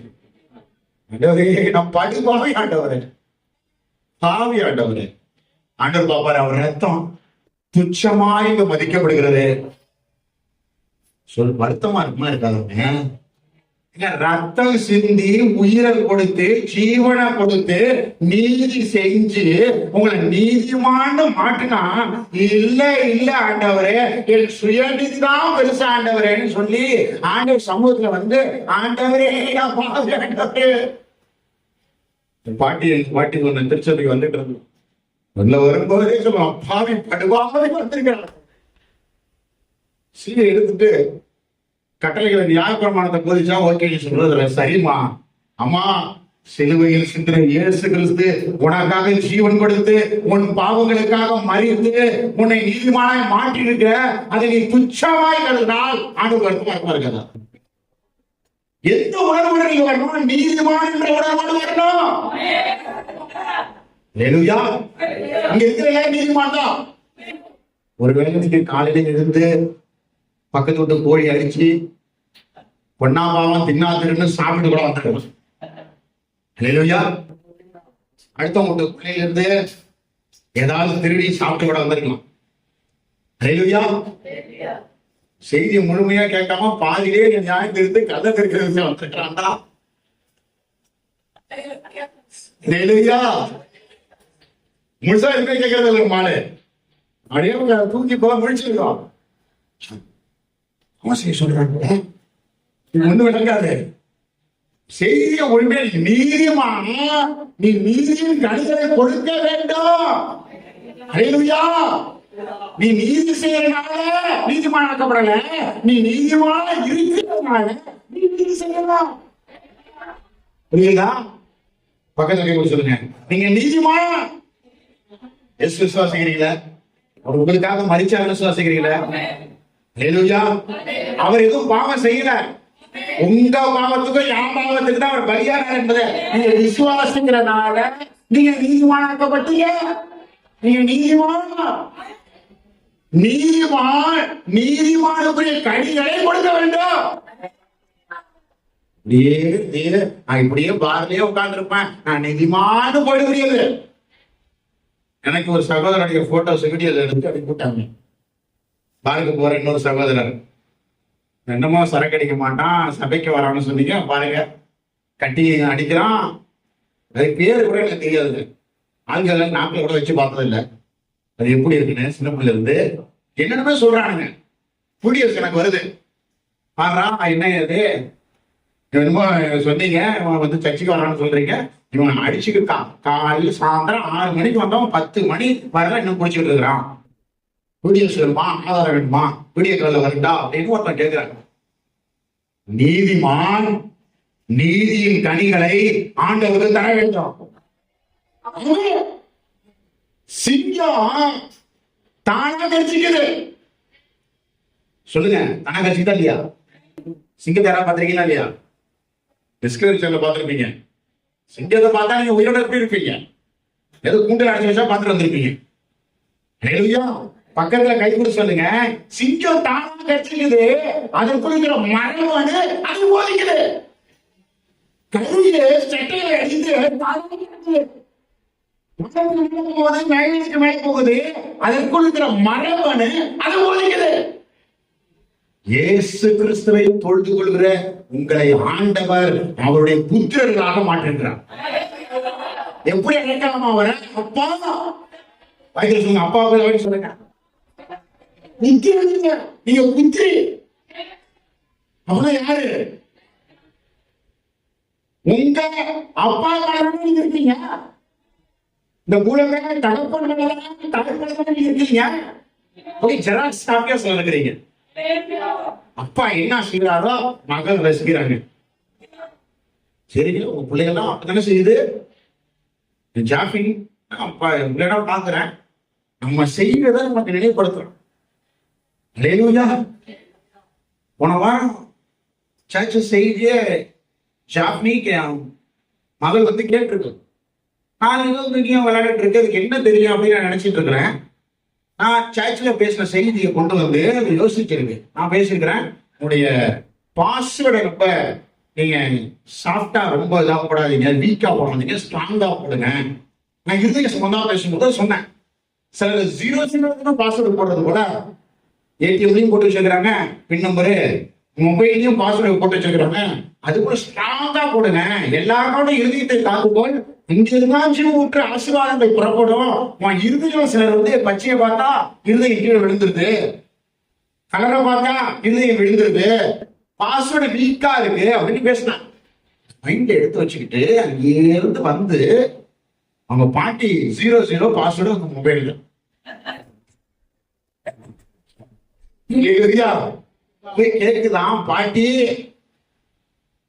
நம் படுபாவி ஆண்டவரே, பாவி ஆண்டவரே. ஆண்டவர் பாப்பாரு, அவர் ரத்தம் துச்சமாய் இங்க மதிக்கப்படுகிறது. சொல் வருத்தமா இருக்குமா? இருக்காதுங்க. ரத்தம் சிந்தி உயிரை கொடுத்து ஜீவனை கொடுத்து நீதி செஞ்சு உங்களை நீதிமான்னு மாட்டினா, இல்ல இல்ல ஆண்டவரே என் சுயநீதிதான் பெருசா ஆண்டவரேன்னு சொல்லி ஆண்டவர் சமூகத்துல வந்து, ஆண்டவரே ஆண்டவரே. பாட்டி ஒண்ணு திருச்சபைக்கு வந்துட்டு இருந்தோம். உள்ள வரும்போதே சொல்லுவோம், பாவி படுவாம வந்திருக்கிறாங்க. சீரை எடுத்துட்டு கட்டளைகளை நியாய பிரமாணத்தை போதிச்சா ஓகே சொல்றதுல சரிமா. அம்மா, சிலுவையில் சிந்தின இயேசு கிறிஸ்து உனக்காக ஜீவன் கொடுத்து உன் பாவங்களுக்காக மறித்து உன்னை நீதிமானாய் மாற்றி இருக்க, அதை நீ துச்சமாய் கருதினால் ஆண்டு வருத்தமா இருக்கா? எந்த உணர்வோடு நீங்க வரணும்? நீதிமான் என்ற உணர்வோடு வரணும். இங்க இருக்கிற நீதிமான் தான். ஒருவேளை நீங்க காலையில இருந்து பக்கத்து விட்டு கோழி அடிச்சு பொன்னாபாவம் தின்னாத்திருன்னு சாப்பிட்டு கூட வந்துடுவோம். அடுத்தவங்க வீட்டு பிள்ளையில இருந்து ஏதாவது திருடி சாப்பிட்டு கூட வந்திருக்கலாம். செய்தியை முழுமையா கேட்காம பாதிலே நியாயம் தெரிந்து கதை தெரிகிறது வந்திருக்கிறான்டா. முழுசா இருக்க கேட்கறது இல்லை. மாலை அப்படியே தூக்கி போக முடிச்சிருக்கோம். சொல்றாங்க ஒண்ணு விளங்காது. செய்திய ஒழுங்கா நீதிமான நீ நீதியின் கணிதலை கொடுக்க வேண்டும். நீ நீதி செய்யறதுனால நீதிமானாக்கப்படல, நீ நீதிமான இருக்கிறதுனால நீ நீதி செய்யலாம். புரியுதா? பக்கத்துல கை கொடுத்து சொல்லுங்க, நீங்க நீதிமான். எஸ் விசுவாசிக்கிறீங்களா? அவர் உங்களுக்காக மரிச்சாருன்னு விசுவாசிக்கிறீங்களா? ஹல்லேலூயா. அவர் எதுவும் பாவம் செய்யல, உங்க பாவத்துக்கும் என் பாவத்துக்கு தான் அவர் பலியானார் என்பதை நீங்க விசுவாசிக்கிறனால நீங்க நீதிமானாக்கப்பட்டீங்க. நீங்க நீதிமான். நீதிமான் நீதிமானுக்குரிய கனிகளை கொடுக்க வேண்டும். நான் இப்படியே பார்லயே உட்கார்ந்து இருப்பேன், நான் நீதிமானு போயிட முடியாது. எனக்கு ஒரு சகோதரனுடைய போட்டோஸ் வீடியோல எடுத்து அப்படி போட்டாங்க. பாருக்கு போற இன்னொரு சகோதரர் என்னமோ சரக்கு அடிக்க மாட்டான், சபைக்கு வரான்னு சொன்னீங்க பாருங்க, கட்டி அடிக்கிறான். அது பேரு கூட எனக்கு தெரியாது, ஆண்கள் நாட்கள் கூட வச்சு பார்த்ததில்லை. அது எப்படி இருக்குன்னு சின்ன பிள்ளை இருந்து என்னென்னமே சொல்றானுங்க. வீடியோஸ் எனக்கு வருது, பாடுறா என்ன இது என்னமோ சொன்னீங்க, இவன் வந்து சர்ச்சுக்கு வரான்னு சொல்றீங்க, இவன் அடிச்சுக்கிட்டான். காலையில் சாயந்தரம் 6 மணிக்கு வந்தவன் 10 மணி வரல இன்னும் குடிச்சுட்டு இருக்கிறான். வீடியோஸ் வேணுமா, ஆதாரம் வேணுமா, வீடியோ காலில் வரண்டா அப்படின்னு ஒருத்தன் கேட்கிறாங்க. நீதிமான் நீதியின் கனிகளை ஆண்டவருக்கு தர வேண்டும். சிங்கம் தானா கடிச்சுக்குது. சொல்லுங்க, தானா கடிச்சுக்கிட்டா இல்லையா? சிங்கத்தை யாராவது பார்த்திருக்கீங்களா இல்லையா? டிஸ்கவரி சேனல்ல பார்த்திருப்பீங்க. சிங்கத்தை பார்த்தா நீங்க உயிரோட எப்படி இருப்பீங்க? ஏதோ கூண்டில் அடைச்சு வச்சா பார்த்துட்டு வந்திருப்பீங்க. ஹல்லேலூயா. பக்கத்துல கை கொடுத்து சொல்லுங்க, சிங்கம் தானா கடிச்சுக்குது, அதற்குள்ள மரம் வந்து அது போதிக்குது. கையில சட்டையில அடித்து போகுது, அதற்குள் இருக்கிற மரபணு அது போதிக்குது. இயேசு கிறிஸ்துவை தொழுது கொள்கிற உங்களை ஆண்டவர் அவருடைய புத்திரர்களாக மாற்றுகிறார். எப்படி அழைக்கலாமா அவரை? அப்பா. வைத்திய சொல்லுங்க, அப்பா சொல்லுங்க, நீங்க புத்திரி. அவன யாரு? உங்க அப்பா நீங்க இருக்கீங்க. இந்த மூலமே தகப்பன் இருக்கீங்க. ஜெராக்ஸ் காப்பியா சொல்லுறீங்க. அப்பா என்ன செய்யறாரோ மகள் ரசிக்கிறாங்க. சரி, உங்க பிள்ளைகள்லாம் அப்படித்தானே செய்யுது. ஜாஃபி அப்பா இல்லைன்னா பாக்குறேன், நம்ம செய்யறத நமக்கு நினைவுபடுத்துறோம். ஹல்லேலூயா. போன வாரம் சர்ச் செய்திய ஜாஃபி மகள் வந்து கேட்டிருக்கு. நான் விளையாடிட்டு இருக்கு, அதுக்கு என்ன தெரியும் அப்படின்னு நான் நினைச்சிட்டு இருக்கிறேன். நான் சர்ச்சில் பேசின செய்தியை கொண்டு வந்து யோசிச்சிருக்கேன். நான் பேசியிருக்கிறேன், உங்களுடைய பாஸ்வேர்டை ரொம்ப நீங்க சாஃப்டா ரொம்ப இதாக போடாதீங்க, வீக்கா போடாதீங்க, ஸ்ட்ராங்கா போடுங்க. நான் இருதய சம்பந்தமா பேசும்போது சொன்னேன், சிலர் 0 பாஸ்வேர்டு போடுறது கூட ஏடிஎம்லையும் போட்டு வச்சிருக்கிறாங்க, பின் நம்பரு மொபைலையும் பாஸ்வேர்டு போட்டு வச்சிருக்கிறாங்க. அது கூட ஸ்ட்ராங்கா போடுங்க. எல்லாரோட இருதயத்தை காத்துப்போல் இங்கிருந்தாச்சும் ஊற்று ஆசீர்வாதங்கள் புறப்படும். இருதயம் சிலர் வந்து பச்சையை பார்த்தா இருதயம் கீழே விழுந்துருது, கலரை பார்த்தா இருதயம் விழுந்துருது, பாஸ்வேர்டு வீக்கா இருக்கு அப்படின்னு பேசினான். மைண்ட் எடுத்து வச்சுக்கிட்டு அங்கிருந்து வந்து அவங்க பாட்டி 00 பாஸ்வேர்டு அவங்க மொபைல்ல கேக்குதான். பாட்டி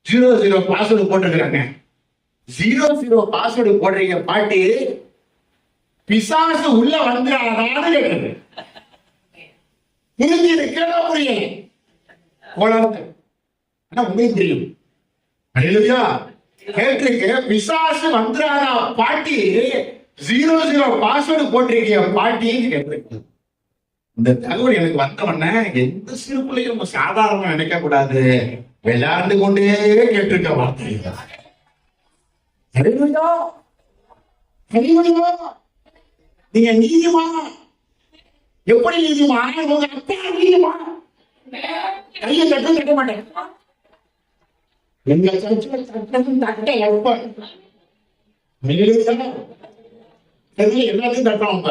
00 பாஸ்வேர்டு போட்டிருக்கிறாங்க. 00 பாஸ்வேர்டு போடுறீங்க பாட்டி, பிசாசு உள்ள வந்துடாதான்னு கேட்குது. புரிஞ்சிருக்கா? புரியல போலாது. ஆனா உங்களுக்கு தெரியும். ஹல்லேலூயா. கேட்டிருக்க, பிசாசு வந்துடாதா பாட்டி, 00 பாஸ்வேர்டு போட்டிருக்கீங்க பாட்டின்னு கேட்டிருக்கு. இந்த தகவல் எனக்கு வந்தவொடனே எந்த சிறு பிள்ளையும் சாதாரணமா நினைக்க கூடாது, விளையாண்டு கொண்டே கேட்டிருக்க வார்த்தை. நீங்க நீதிமான். எப்படி நீதிமான்? உங்க அப்பா நீதிமான். கையை தட்டும் தட்ட மாட்டேன். எங்க சர்ச்சில் தட்டும் தட்ட எப்ப எல்லாத்தையும் தட்டோம்.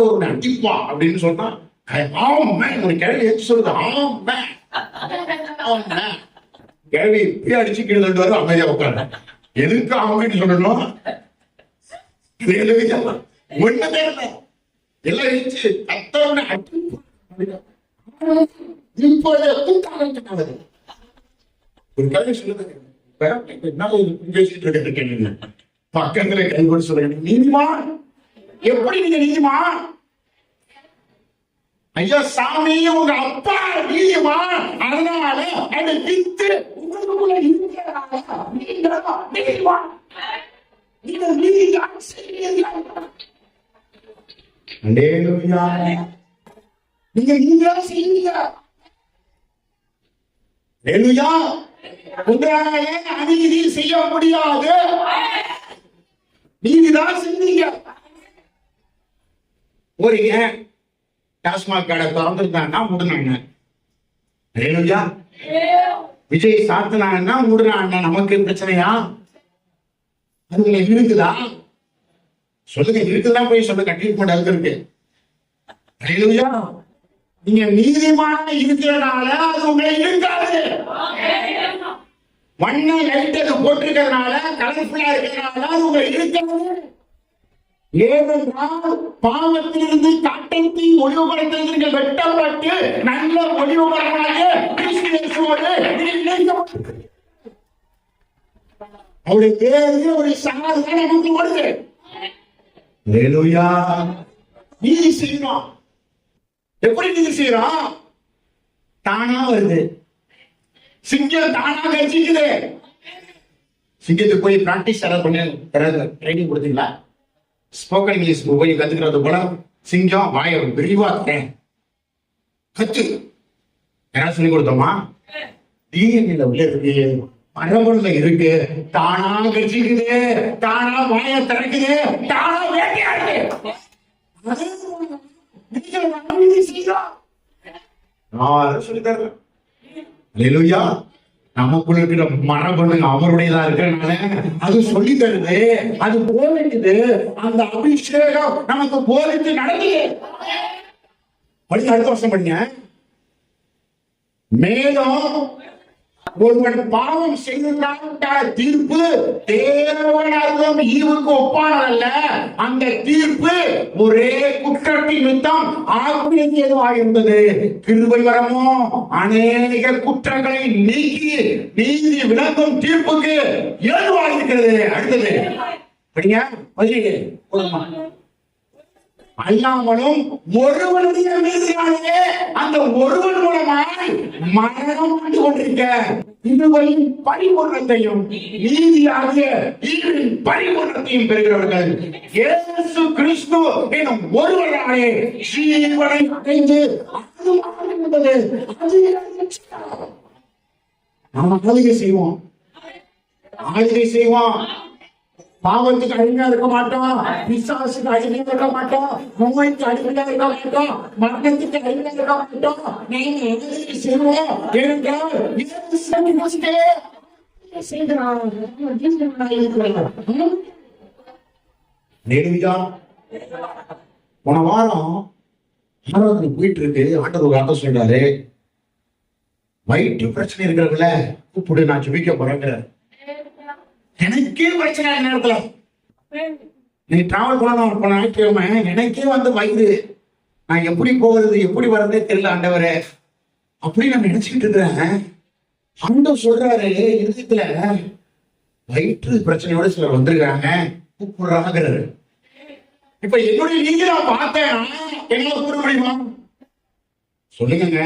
ஒரு அடிப்பா அப்படின்னு சொன்னா ஒரு கிழவி எடுத்து சொல்லுது, கிழவி இப்படி அடிச்சு கீழே தண்டு வரும், அமைதியா உட்காரு. எதுக்கு ஆமைன்னு சொல்லணும்? ஒண்ணு தேவை எல்லாம் இருந்துச்சு. ஒரு கதை சொல்லுங்க. என்ன பேசிட்டு இருக்கீங்க? பக்கத்துல கை கூட சொல்லுங்க. நீதிமான் எப்படி நீங்க நீதிமான்? ஐயா சாமி, உங்க அப்பா நீதிமான், அதனால அதை வித்து உங்களுக்குள்ள நீதிமான். நீங்க நீதிதான் செய்வீர்கள். நீங்க நீதிதான் செய்வீங்க. உங்களால அநீதி செய்ய முடியாது. நீதிதான் செய்வீங்க. ஒரு டாஸ்மாக் கடை திறந்துருந்தாங்கன்னா மூடுனாங்க. விஜய் சாத்தினாங்கன்னா மூடுனாங்க. நமக்கு பிரச்சனையா? அதுல இருக்குதா? சொல்லுங்க, இருக்குதான் போய் சொல்லுங்க. ட்ரீட்மெண்ட் அதுக்கு இருக்கு. நீங்க நீதிமான இருக்கிறதுனால அது உங்களை இருக்காது. வண்ண லைட் போட்டிருக்கிறதுனால, கலர்ஃபுல்லா இருக்கிறதுனால அது உங்களை இருக்காது. ஏனென்றால் பாவத்திலிருந்து காட்டத்தை ஒளிவுபடுத்துவதற்கு வெட்டப்பட்டு நல்ல ஒளிவுபடமாக அவருடைய பேரு ஒரு சாதனை நமக்கு வருது. நீதி செய்யணும். எப்படி நீதி செய்யறோம்? தானா வருது. சிங்கம் தானா கட்சிக்குது. சிங்கத்துக்கு போய் பிராக்டிஸ் பண்ண ட்ரைனிங் கொடுத்தீங்களா? ஸ்போக்கன் இங்கிலீஷ் போய் கத்துக்கிறது போல சிங்கம் வாய விரிவா கத்து யாராவது சொல்லி கொடுத்தோமா? டிஎன்ஏல உள்ள இருக்கு, மரபணுல இருக்கு. தானா கட்சிக்குது, தானா வாய திறக்குது, தானா வேட்டையாடுது. சொல்லித்தர நமக்குள்ள இருக்கிற மரபணு அவருடையதா இருக்கிறனால அது சொல்லி தருது, அது போதிக்குது. அந்த அபிஷேகம் நமக்கு போதித்து நடக்குது. அடுத்த வருஷம் பண்ணீங்க. மேலும் ஒருவன் பாவம் செய்தால் தீர்ப்பு தேவனாலும் ஈவுக்கு ஒப்பானதல்ல. அந்த தீர்ப்பு ஒரே குற்றத்தின் நிமித்தம் ஆகியதுவாக இருந்தது. கிருபை வரமோ அநேக குற்றங்களை நீக்கி நீதி விளங்கும் தீர்ப்புக்கு ஏதுவாக இருக்கிறது. அடுத்தது அல்லாமலும் ஒருவனுடைய மீதியானே அந்த ஒருவன் மூலமாய் மரணம் ஆண்டு கொண்டிருக்க இதுவரையும் பரிபூர்ணத்தையும் நீதியாகிய பரிபூர்ணத்தையும் பெறுகிறவர்கள் இயேசு கிறிஸ்து எனும் ஒருவராலே ஜீவனை அடைந்து நாம ஆளுகை செய்வோம். பாவத்துக்கு அடிமையா இருக்க மாட்டோம், பிசாசுக்கு அடிமையா இருக்க மாட்டோம், நோய்க்கு அடிமையா இருக்க மாட்டோம், மரணத்துக்கு அடிமையா இருக்க மாட்டோம். நீங்க எதிர்த்து செய்வோம். போன வாரம் ஆராதனை போயிட்டு இருக்கு. ஆண்டவர் அர்த்தம் சொல்றாரு, வயிற்று பிரச்சனை இருக்கிறவங்கள கூப்பிடு, நான் ஜெபிக்க போறேங்கிற. எனக்கே பிரச்சனை நேரத்துல நீ டிராவல் பண்ணணும். போன ஞாயிற்றுக்கிழமை எனக்கே வந்து வயிறு, நான் எப்படி போகிறது எப்படி வர்றதே தெரியல ஆண்டவரே அப்படி நான் நினைச்சுக்கிட்டு இருக்கிறேன். ஆண்டவர் சொல்றாரு, இருதயத்துல வயிற்று பிரச்சனையோட சிலர் வந்திருக்காங்க, கூப்பிடுறாங்கிறாரு. இப்ப என்னுடைய நீங்க நான் பார்த்தேன்னா என்னால கூற முடியுமா? சொல்லுங்க.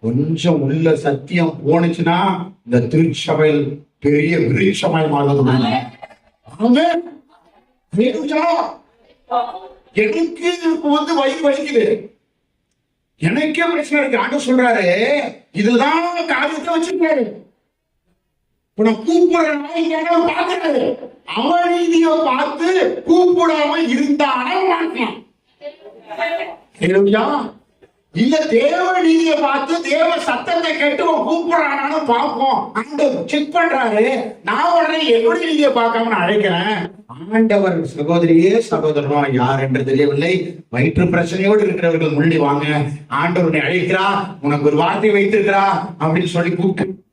கொஞ்சம் உள்ள சத்தியம் போனுச்சுன்னா இந்த திருச்சபையில் பெரிய விருட்சமாய் மாறுவது. எனக்கு வந்து வயிறு வலிக்குது, எனக்கே பிரச்சனை இருக்கு. ஆண்டவர் சொல்றாரு, இதுதான் காரியத்தை வச்சிருக்காரு. கூப்பிடுறாரு, அவன் நீதியை பார்த்து கூப்பிடாம இருந்தான இல்ல தேவ நீதியை பார்த்து தேவ சத்தத்தை கேட்டு கூப்பிடுறானு பார்ப்போம். ஆண்டவர் செக் பண்றாரு. நான் உடனே என்னுடைய நீதியை பார்க்காம நான் அழைக்கிறேன். ஆண்டவர் சகோதரியே சகோதரனோ யார் என்று தெரியவில்லை, வயிற்று பிரச்சனையோடு இருக்கிறவர்கள் முன்னாடி வாங்க, ஆண்டவரை அழைக்கிறா, உனக்கு ஒரு வார்த்தை வைத்திருக்கிறா அப்படின்னு சொல்லி கூப்பிட்டு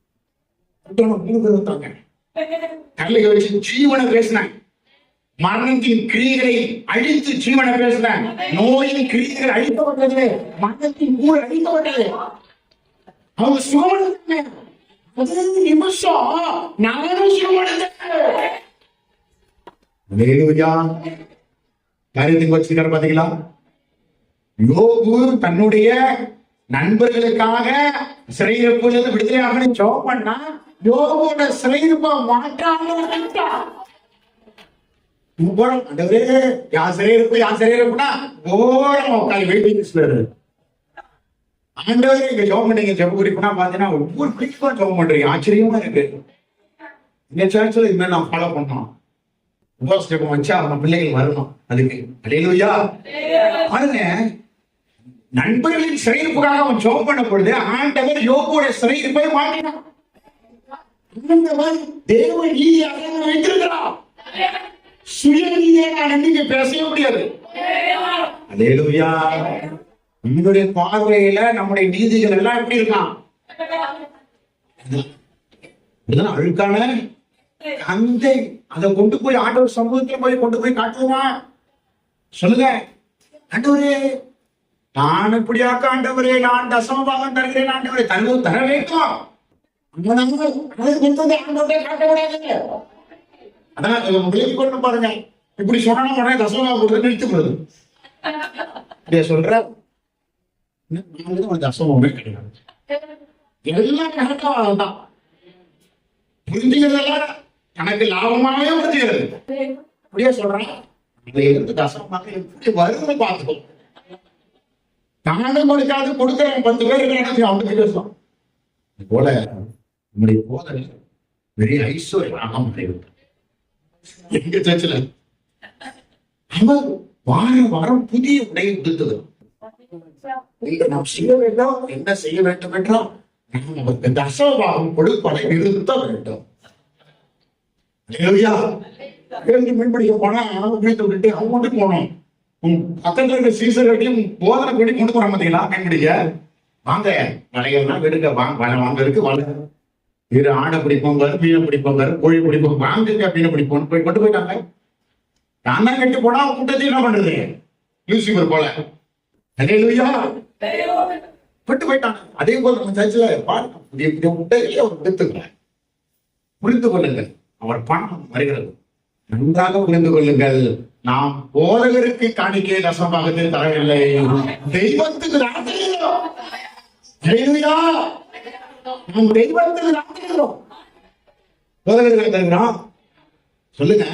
கல்லையை வச்சு ஜீவனை பேசினேன். மரணத்தின் கிரியைகளை அழித்து ஜீவனை பேசினேன். நோயின் கிரியைகள் அழிக்கப்பட்டது, மரணத்தின் கூட அழிக்கப்பட்டது. அவங்க சுகமடைந்தாங்க. நிமிஷம் நானும் காரியத்துக்கு வச்சிருக்காரு பாத்தீங்களா? யோபு தன்னுடைய நண்பர்களுக்காக சிறையிருப்பிலிருந்து விடுதலையாக ஜெபம் பண்ணா, யோபோட சிறையிருப்ப மாட்டாங்க. யார் சிறையிருப்புனா ஓரமா உட்காந்து வெயிட்டிங் ஆண்டவரே இங்க ஜெபம் பண்ணீங்க. ஜெப குறிப்புனா பாத்தீங்கன்னா ஒவ்வொரு குறிப்பா ஜெபம் பண்றீங்க. ஆச்சரியமா இருக்கு. இந்த சர்ச்சில் இது மாதிரி நான் ஃபாலோ பண்ணோம். உபவாச ஜெபம் வச்சா அவங்க பிள்ளைகள் வரணும். அதுக்கு அல்லேலூயா. பாருங்க, நண்பர்களின் சிறையிருப்புக்காக அவன் ஜெபம் பண்ண பொழுது ஆண்டவர் யோபோட சிறையிருப்பை மாற்றினான். தேவன் நீதியாக வைத்திருக்கிறார். சுயநீதியை நான் நீங்க பேசவே முடியாது. அல்லேலூயா. நம்முடைய பார்வையில நம்முடைய நீதிகள் எல்லாம் எப்படி இருக்கான்? அழுக்கான கந்தை. அதை கொண்டு போய் ஆண்டவர் சமூகத்துல கொண்டு போய் காட்டுவோமா? சொல்லுங்க. ஆண்டவரே, நான் இப்படியாக்க ஆண்டவரே, நான் தசமபாகம் தருகிறேன் ஆண்டவரே, தர வேண்டும். அதான் விலகி கொண்டு பாருங்க. இப்படி சொன்னா தசமபாகம் கொடுத்து நிறுத்துக்கிறது. அப்படியே சொல்ற தசமமே கிடையாது. எல்லாம் கணக்காதான் புரிஞ்சுக்கிறதெல்லாம் எனக்கு லாபமாவே புரிஞ்சுக்கிறது. அப்படியே சொல்றேன். அதை எடுத்து தசமமாக எப்படி வரும்னு பார்த்துக்கோ. தானும் கொடுக்காது கொடுக்க 10 பேருக்கு அவனுக்கு பேசலாம். இது போல நம்முடைய போதனை பெரிய ஐஸ்வர்யமாக மாறிவிட்டது. எங்க சர்ச்சில் அவர் வாரம் புதிய உடையை கொடுத்தது. நாம் செய்ய வேண்டும். என்ன செய்ய வேண்டும் என்றால் தசமபாகம் கொடுப்பதை நிறுத்த வேண்டும். மீன்படிக்க போனா வீட்டு விட்டு அவங்க போனோம். பக்கத்துல இருக்க சீசர்களையும் போதனை பண்ணி கொண்டு போற மாட்டீங்களா? மீன்பிடிக்க வாங்க, வலைகள்லாம் எடுக்க வாங்க இருக்கு. வலை இரு ஆடை பிடிப்போங்க, மீனை பிடிப்போங்க, கோழி பிடிப்போங்க, வாங்குங்க மீனை பிடிப்போம் போய் கொண்டு போயிட்டாங்க. நான் தான் கட்டி போனா கூட்டத்தையும் என்ன பண்றது? லூசிபர் போல பட்டு போயிட்டாங்க. அதே போல நம்ம சர்ச்சில் பாருங்க, முட்டைகளே அவர் எடுத்துக்கிறார். புரிந்து கொள்ளுங்கள், அவர் பணம் வருகிறது. நன்றாக புரிந்து கொள்ளுங்கள், நாம் போதகருக்கு காணிக்கை தசமபாகத்தை தரவில்லை, தெய்வத்துக்கு தருகிறோம். தெய்வத்துக்கு தருகிறோம். போதகருக்கு தருகிறோம். சொல்லுங்க,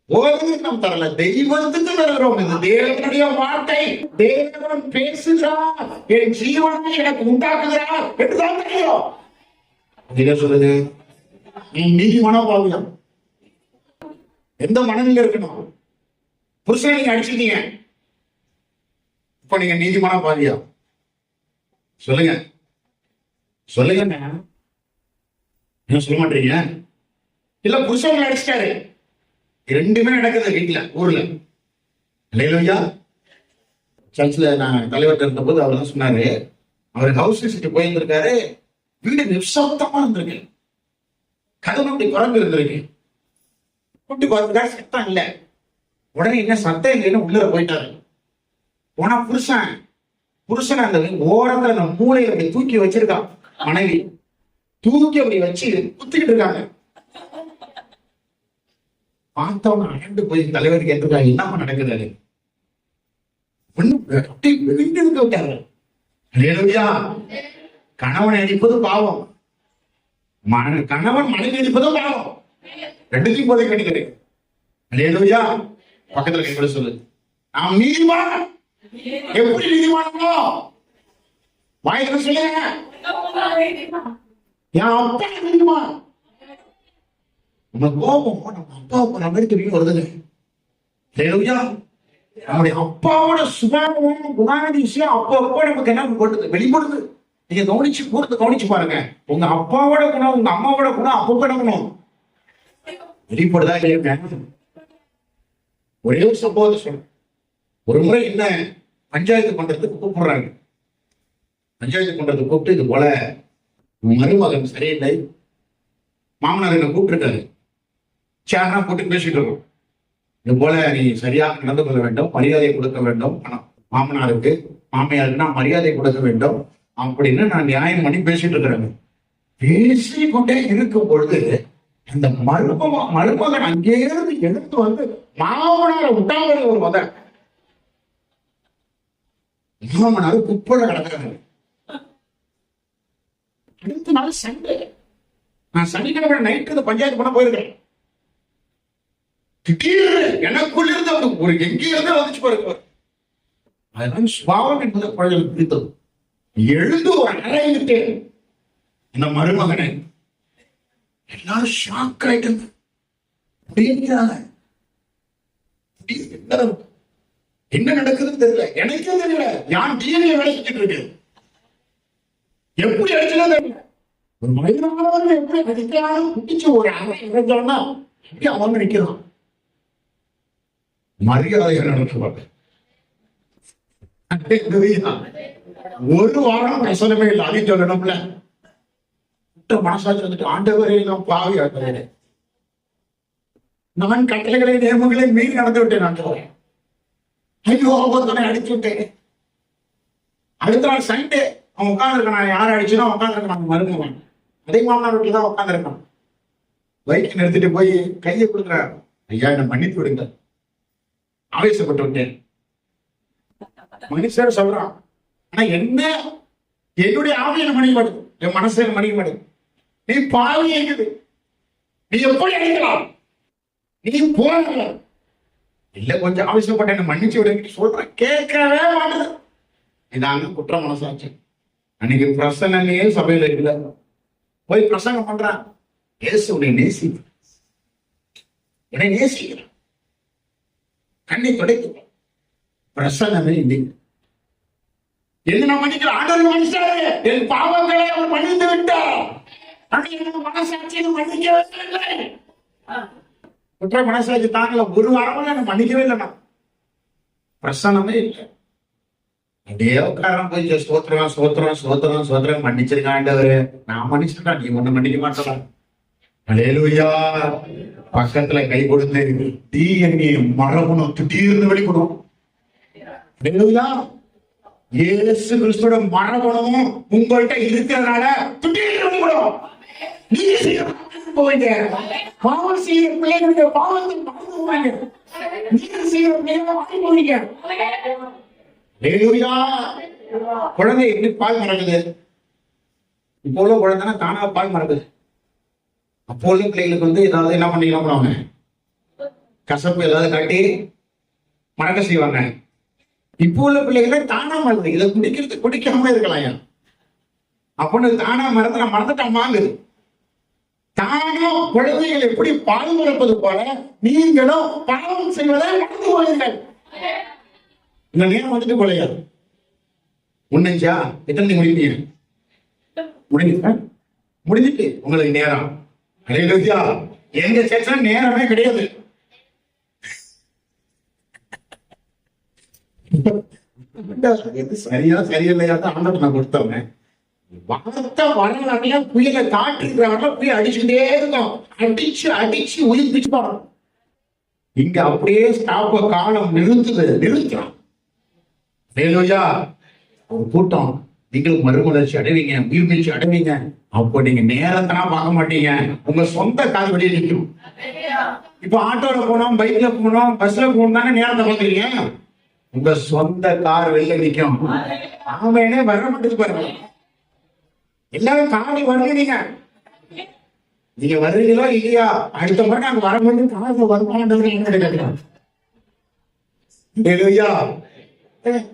போதகருக்கு நாம் தரல, தெய்வத்துக்கு தருகிறோம். இது தேவனுடைய வார்த்தை. தேவன் பேசுகிறார், என் ஜீவனை எனக்கு உண்டாக்குகிறார் என்றுதான் தெரியும். என்ன சொல்லுது? நீ நீதிமான பாவியம். எந்த மனநிலை இருக்கணும்? புருஷனை நீங்க அடிச்சிருக்கீங்க, இப்ப நீங்க நீதிமான பாவியா? சொல்லுங்க சொல்லுங்க. என்ன சொல்ல மாட்டீங்க? இல்ல புருஷன் அடிச்சிட்டாரு, ரெண்டுமே நடக்குது வீட்டுல, ஊர்ல. இல்லையா? சர்ச்சில் நான் தலைவர் இருந்த போது அவர் தான் சொன்னாரு, அவர் ஹவுஸ் விசிட் போயிருந்திருக்காரு. வீடு நிசப்தமா இருந்திருக்கு, கதவு அப்படி குறைந்து இருந்திருக்கு. கூட்டி பார்த்துட்டா சத்தம் இல்லை. உடனே என்ன சத்தம் இல்லைன்னு உள்ள போயிட்டாரு. போனா புருஷன் அந்த ஓரத்துல அந்த மூளையை அப்படி தூக்கி வச்சிருக்கான். மனைவி தூக்கி அப்படி வச்சு குத்திக்கிட்டு இருக்காங்க. பார்த்தவங்க அகண்டு போய் தலைவர் கேட்டிருக்காங்க, என்னமா நடக்குது? விட்டாரு. கணவனை அடிப்பது பாவம், கணவன் மனைவி அடிப்பதும் பாவம். ரெண்டுத்தையும் போதை கிடைக்கிறேன். அல்லேலூயா. பக்கத்துல கேட்க சொல்லு, நாம் நீதிமான். எப்படி நீதிமானோ வாய்க்கு சொல்லுங்க. என் அப்பா நீதிமான். நம்ம கோபம் நம்ம அப்பாவுக்கு நம்ம எடுத்து வருதுங்க. அல்லேலூயா. நம்முடைய அப்பாவோட சுபாவம் குணாதிசயம் அப்பப்போ நமக்கு என்ன போட்டுது, வெளிப்படுது. நீங்க கவனிச்சு பாருங்க. உங்க அப்பாவோட குணம், உங்க அம்மாவோட குணம் அப்பப்போ என்ன பண்ணும், வெளிப்படுதா இல்லையா? ஒரே ஒரு சம்பவத்தை சொல்ல. ஒரு முறை என்ன பஞ்சாயத்து பண்றதுக்கு கூப்பிடுறாங்க. பஞ்சாயத்து பண்றதுக்கு கூப்பிட்டு, இது போல மருமகன் சரியில்லை, மாமனார் என்ன கூப்பிட்டுருக்காரு, சேர்னா போட்டு பேசிட்டு இருக்கோம். இது போல நீ சரியாக நடந்து கொள்ள வேண்டும், மரியாதை கொடுக்க வேண்டும். மாமனாருக்கு மாமியாருக்கு நான் மரியாதை கொடுக்க வேண்டும் அப்படின்னு நான் நியாயம் பண்ணி பேசிட்டு இருக்கிறேன். பேசிக்கொண்டே இருக்கும் பொழுது அந்த மருமகன் அங்கே இருந்து எடுத்து வந்து மாமனாரை விட்டாங்க. ஒரு மாமனார் குப்பையில கிடக்குறாங்க. அடுத்த நாள் சண்டே, நான் சனிக்கிழமை நைட்டு பஞ்சாயத்து பண்ண போயிருக்கேன். திடீர்னு எனக்குள்ள இருந்து அவர் ஒரு எங்கே இருந்து வந்துச்சு பாருங்க. அதனால சுவாவம் என்பது குழந்தை பிடித்தது. எழுந்து ஒரு அறையிட்டு இந்த மருமகனை எல்லாரும் ஷாக் ஆயிட்டு என்ன நடக்குதுன்னு தெரியல, எனக்கே தெரியல. யான் டிஎன்ஏ வேலை செஞ்சுட்டு இருக்கு, எப்படி அடிச்சதோ தெரியல. ஒரு மனிதனானவர்கள் எப்படி அடிக்கிறாலும் குடிச்சு ஒரு அறை இறந்தோம்னா எப்படி அவங்க நிக்கிறான். மரியாதைகள் நடத்துவாங்க. ஒரு வாரம் பிரசனமே இல்லை, அதையும் சொல்லணும்ல. மனசாட்சி வந்துட்டு ஆண்டவரே நான் பாவி ஆகிறேன், நான் கட்டளைகளை நியமங்களை மீறி நடந்து விட்டேன் ஆண்டவரே, ஐயோ ஒவ்வொருத்தனை அடிச்சு விட்டேன். அடுத்த நாள் சண்டே அவன் உட்காந்துருக்கான். நான் யாரை அடிச்சுனா உட்காந்துருக்கான் மருமகன். அதே மாமனார் வீட்டுல தான் உட்காந்துருக்கான். பைக்கை நிறுத்திட்டு போய் கையை கொடுக்குறான். ஐயா என்னை மன்னித்து விடுங்க, ஆவேசப்பட்டு விட்டேன். மனுஷர் சொல்றான், ஆனா என்ன என்னுடைய ஆவியை மணிப்படுது, என் மனசை மணிப்படுது. நீ பாவி இருக்குது, நீ எப்படி அடிக்கலாம், நீ போற இல்ல கொஞ்சம் ஆவேசப்பட்ட என்ன மன்னிச்சு விட சொல்ற, கேட்கவே மாட்டது. இதாங்க குற்ற மனசாச்சு. அன்னைக்கு பிரசனையே சபையில இருக்குல்ல, போய் பிரசங்கம் பண்றான். இயேசு உன்னை நேசி, என்னை நேசிக்கிறான், கண்ணை துடைத்து பிரசனமே இல்லை. என்ன மன்னிக்கிற ஆண்டவர் மனுஷாரு, என் பாவங்களை அவர் மன்னித்து விட்டார். மனசாட்சியை மன்னிக்கவே இல்லை. குற்ற மனசாட்சி தாங்கல. ஒரு வாரமா என்ன மன்னிக்கவே இல்லைண்ணா, பிரசனமே இல்லை. அப்படியே உட்காரம் போய் சோத்திரம் சோத்திரம் சோத்திரம் சோத்திரம் மன்னிச்சிருக்க ஆண்டவரு, நான் மன்னிச்சிருக்கேன், நீ ஒண்ணு மன்னிக்க மாட்டேன். அல்லேலூயா. பக்கத்துல கை கொடுத்து டிஎன்ஏ மரபணும் திடீர்னு வெளிப்படும். இயேசு கிறிஸ்துவோட மரபணும் உங்கள்கிட்ட இருக்கிறதுனால திடீர்னு வெளிப்படும். போயிட்டு பாவம் செய்யற பிள்ளைகளுக்கு பாவத்தை மறந்துடுவாங்க, நீர் செய்யற பிள்ளைகளை போவீங்க. குழந்தை எப்படி பால் மறக்குது? இப்போ உள்ள குழந்தைனா தானா பால் மறக்குது. அப்போ உள்ள பிள்ளைகளுக்கு வந்து ஏதாவது என்ன பண்ணிக்கலாம், கசப்பு ஏதாவது காட்டி மறக்க செய்வாங்க. இப்போ உள்ள பிள்ளைகளை தானா மறந்து இதை குடிக்கிறது குடிக்காம இருக்கலாம். அப்படின்னு தானா மறந்துட்டாமாங்க. தானா குழந்தைகள் எப்படி பால் மறப்பது போல நீங்களும் பாவம் செய்வதை மறந்து போவீர்கள். இந்த நேரம் வந்துட்டு கொள்ளையாது. முன்னஞ்சா எத்தனை முடிப்பீங்க? முடிஞ்சிட்டு உங்களுக்கு நேரம். எங்க சேர்ச்சா நேரமே கிடையாது. சரியா சரியில்லையா தான் ஆண்டவர் நான் கொடுத்தவங்க. வார்த்தை வரலையா புயலை காட்டுறாங்க, புயல் அடிச்சுட்டே இருக்கும். அடிச்சு அடிச்சு உயிர்ப்பிச்சு போறோம். இங்க அப்படியே ஸ்டாப்ப காலம் நிறுத்துறான். ஒரு கூட்டம் நீங்களும் மறுமலர்ச்சி அடைவீங்க, உயிர்மீழ்ச்சி அடைவீங்க. அப்போ நீங்க நேரத்தனா பார்க்க மாட்டீங்க, உங்க சொந்த கால் வெளியே நிற்கும். இப்ப ஆட்டோல போனோம், பைக்ல போனோம், பஸ்ல போனோம் தானே நேரத்தை பார்க்குறீங்க. உங்க சொந்த கார் வெளில நிற்கும். அவனே வர மாட்டேங்குது பாருங்க. எல்லாரும் காலை வருவீங்க, நீங்க வருவீங்களோ இல்லையா? அடுத்த முறை நாங்க வர வேண்டிய கால வருமானம்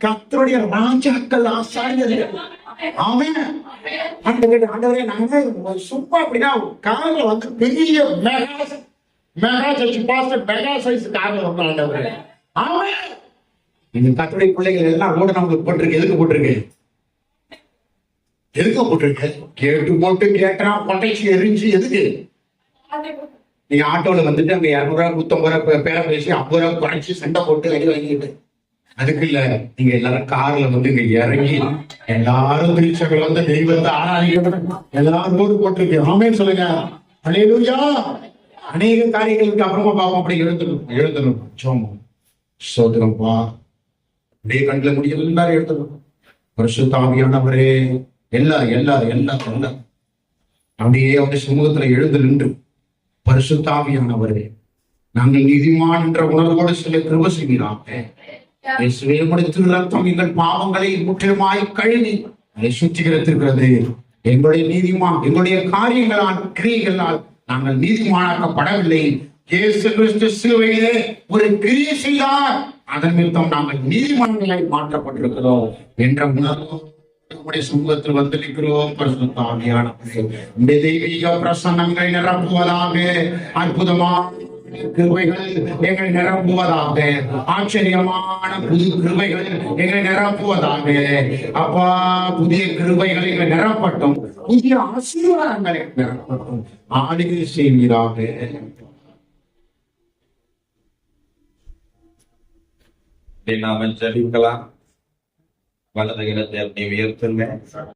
கர்த்தருடைய ராஜாக்கள் ஆசாரியர்கள். அவன் ஆண்டவரே நாங்க சும்மா அப்படின்னா கார்ல வந்து பெரிய மெகா சைஸ் கார்ல வந்து ஆண்டவரே அவன் நீங்க கர்த்தருடைய பிள்ளைகள் எல்லாம் ரோடு நமக்கு போட்டிருக்கு. எதுக்கு போட்டிருக்கு? கேட்டு போட்டு கேட்டான் கொண்டைச்சு எரிஞ்சு. எதுக்கு? நீங்க ஆட்டோல வந்துட்டு அங்க 200 ரூபாய் 150 ரூபாய் பேர பேசி 50 ரூபாய் குறைச்சி சண்டை போட்டு அடி வாங்கிட்டு, அதுக்கு இல்ல நீங்க எல்லாரும் கார்ல வந்து இங்க இறங்கி எல்லாரும் திருச்சபையில வந்து தெய்வத்தை ஆராதிக்கணும். எல்லாரும் ரோடு போட்டிருக்கு. ஆமேன்னு சொல்லுங்க. அல்லேலூயா. அநேக காரியங்களுக்கு அப்புறமா பாவம் அப்படி எழுதணும் சோமம் சோதரம்பா அப்படியே கண்ணில் முடியல எல்லாரும் எழுதணும். பரிசுத்த ஆவியானவரே எல்லாரும் அப்படியே அவங்க சமூகத்துல எழுந்து நின்று, பரிசுத்தாவியானவரே, நாங்கள் நீதிமான் என்ற உணர்வோடு சில கிருபை செய்கிறாங்க. இயேசுவே, உம்முடைய திரு ரத்தம் எங்கள் பாவங்களை முற்றிலுமாய் கழுவி அதை சுத்திகரித்திருக்கிறது. எங்களுடைய நீதிமான், எங்களுடைய காரியங்களால், கிரியைகளால் நாங்கள் நீதிமானாக்கப்படவில்லை. இயேசு கிறிஸ்து சிலுவையிலே ஒரு கிரியை செய்தார், அதன் நிமித்தம் நாங்கள் நீதிமான்களாய் மாற்றப்பட்டிருக்கிறோம் என்ற உணர்வு நம்முடைய சமூகத்தில் வந்திருக்கிறோம். பரிசுத்த ஆவியானவரே, இந்த தெய்வீக பிரசன்னங்களை நிரப்புவதாக, அற்புதமான கிருபைகள் எங்களை நிரப்புவதாக, ஆச்சரியமான புது கிருபைகள் எங்களை நிரப்புவதாக. அப்பா, புதிய கிருபைகள் எங்களை நிரப்பட்டும், புதிய ஆசீர்வாதங்களை நிரப்பட்டும், ஆளுகை செய்வீராக. நாம ஜெபிக்கலாம். வலது இடத்தை உயர்த்துங்க.